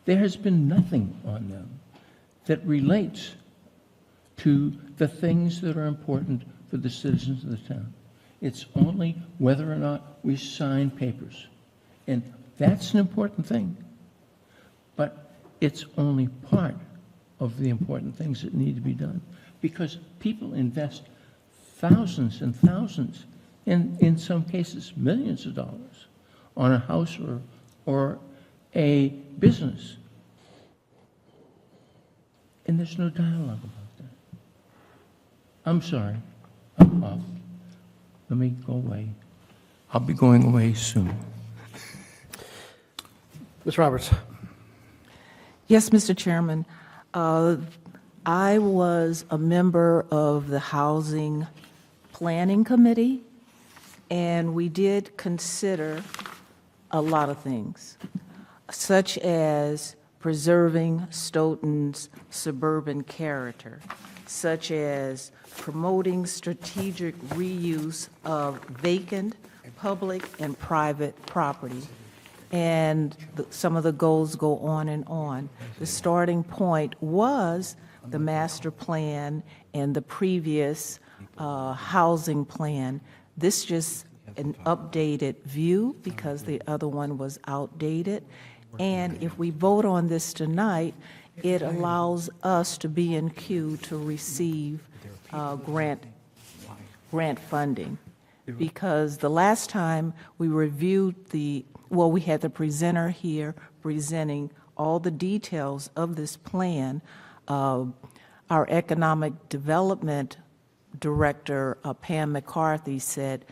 Speaker 12: there has been nothing on them that relates to the things that are important for the citizens of the town. It's only whether or not we sign papers. And that's an important thing. But it's only part of the important things that need to be done. Because people invest thousands and thousands, in some cases millions of dollars, on a house or a business. And there's no dialogue about that. I'm sorry. I'm off. Let me go away. I'll be going away soon.
Speaker 1: Ms. Roberts.
Speaker 11: Yes, Mr. Chairman. I was a member of the Housing Planning Committee, and we did consider a lot of things, such as preserving Stoughton's suburban character, such as promoting strategic reuse of vacant public and private property. And some of the goals go on and on. The starting point was the master plan and the previous housing plan. This just an updated view because the other one was outdated. And if we vote on this tonight, it allows us to be in queue to receive grant funding. Because the last time we reviewed we had the presenter here presenting all the details of this plan. Our economic development director, Pam McCarthy, said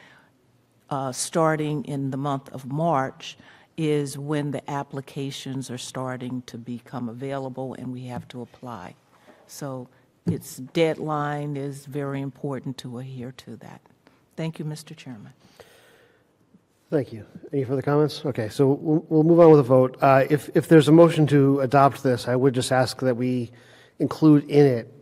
Speaker 11: starting in the month of March is when the applications are starting to become available and we have to apply. So its deadline is very important to adhere to that. Thank you, Mr. Chairman.
Speaker 1: Thank you. Any further comments? Okay, so we'll move on with a vote. If there's a motion to adopt this, I would just ask that we include in it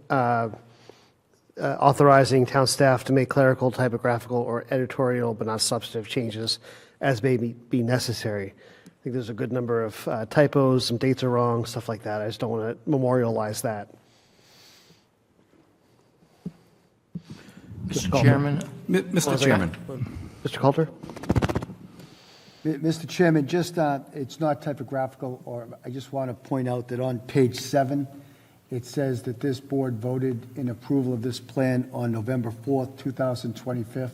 Speaker 1: authorizing town staff to make clerical, typographical, or editorial, but not substantive changes as may be necessary. I think there's a good number of typos, some dates are wrong, stuff like that. I just don't want to memorialize that.
Speaker 12: Mr. Chairman.
Speaker 10: Mr. Chairman.
Speaker 1: Mr. Coulter?
Speaker 7: Mr. Chairman, just, it's not typographical, or I just want to point out that on page 7, it says that this board voted in approval of this plan on November 4th, 2025.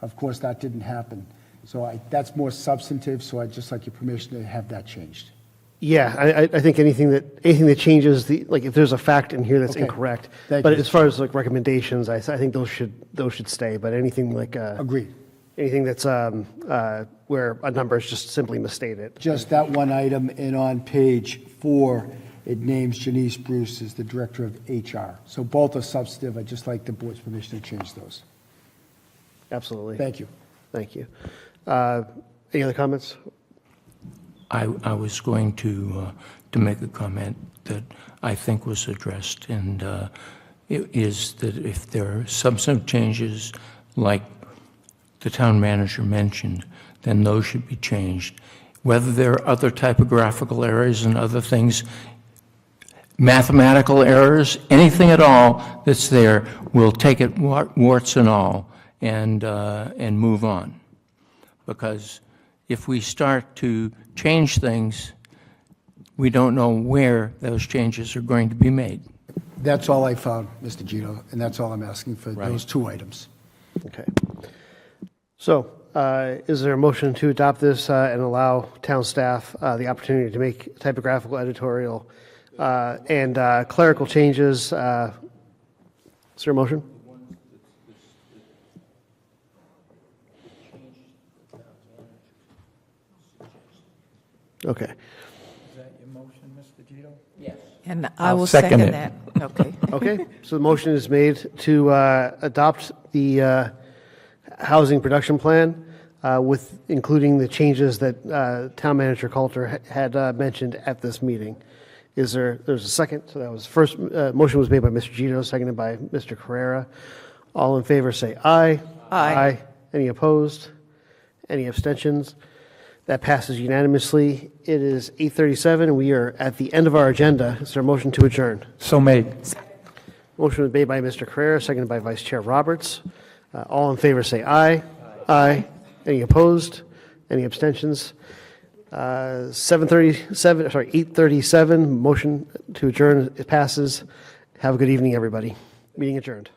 Speaker 7: Of course, that didn't happen. So that's more substantive, so I'd just like your permission to have that changed.
Speaker 1: Yeah, I think anything that changes like if there's a fact in here that's
Speaker 7: Okay.
Speaker 1: incorrect.
Speaker 7: Thank
Speaker 1: But
Speaker 7: you.
Speaker 1: as far as like recommendations, I think those should stay. But anything like
Speaker 7: Agreed.
Speaker 1: anything that's where a number is just simply misstated.
Speaker 7: Just that one item, and on page 4, it names Janice Bruce as the Director of HR. So both are substantive. I'd just like the board's permission to change those.
Speaker 1: Absolutely.
Speaker 7: Thank you.
Speaker 1: Thank you. Any other comments?
Speaker 12: I was going to make a comment that I think was addressed, and it is that if there are substantive changes like the town manager mentioned, then those should be changed. Whether there are other typographical errors and other things, mathematical errors, anything at all that's there, we'll take it warts and all and move on. Because if we start to change things, we don't know where those changes are going to be made.
Speaker 7: That's all I found, Mr. Gito, and that's all I'm asking for
Speaker 12: Right.
Speaker 7: those 2 items.
Speaker 1: Okay. So, is there a motion to adopt this and allow town staff the opportunity to make typographical, editorial, and clerical changes? Is there a motion? Okay.
Speaker 13: Is that your motion, Mr. Gito?
Speaker 7: Yes.
Speaker 11: And I
Speaker 13: I'll
Speaker 11: will
Speaker 13: second
Speaker 11: second
Speaker 13: it.
Speaker 11: that. Okay.
Speaker 1: Okay, so the motion is made to adopt the housing production plan with including the changes that Town Manager Coulter had mentioned at this meeting. There's a second? So that was first, motion was made by Mr. Gito, seconded by Mr. Carrera. All in favor say aye.
Speaker 11: Aye.
Speaker 1: Any opposed? Any abstentions? That passes unanimously. It is 8:37, and we are at the end of our agenda. Is there a motion to adjourn?
Speaker 13: So made.
Speaker 1: Motion was made by Mr. Carrera, seconded by Vice Chair Roberts. All in favor say aye. Aye. Any opposed? Any abstentions? 8:37, motion to adjourn passes. Have a good evening, everybody. Meeting adjourned.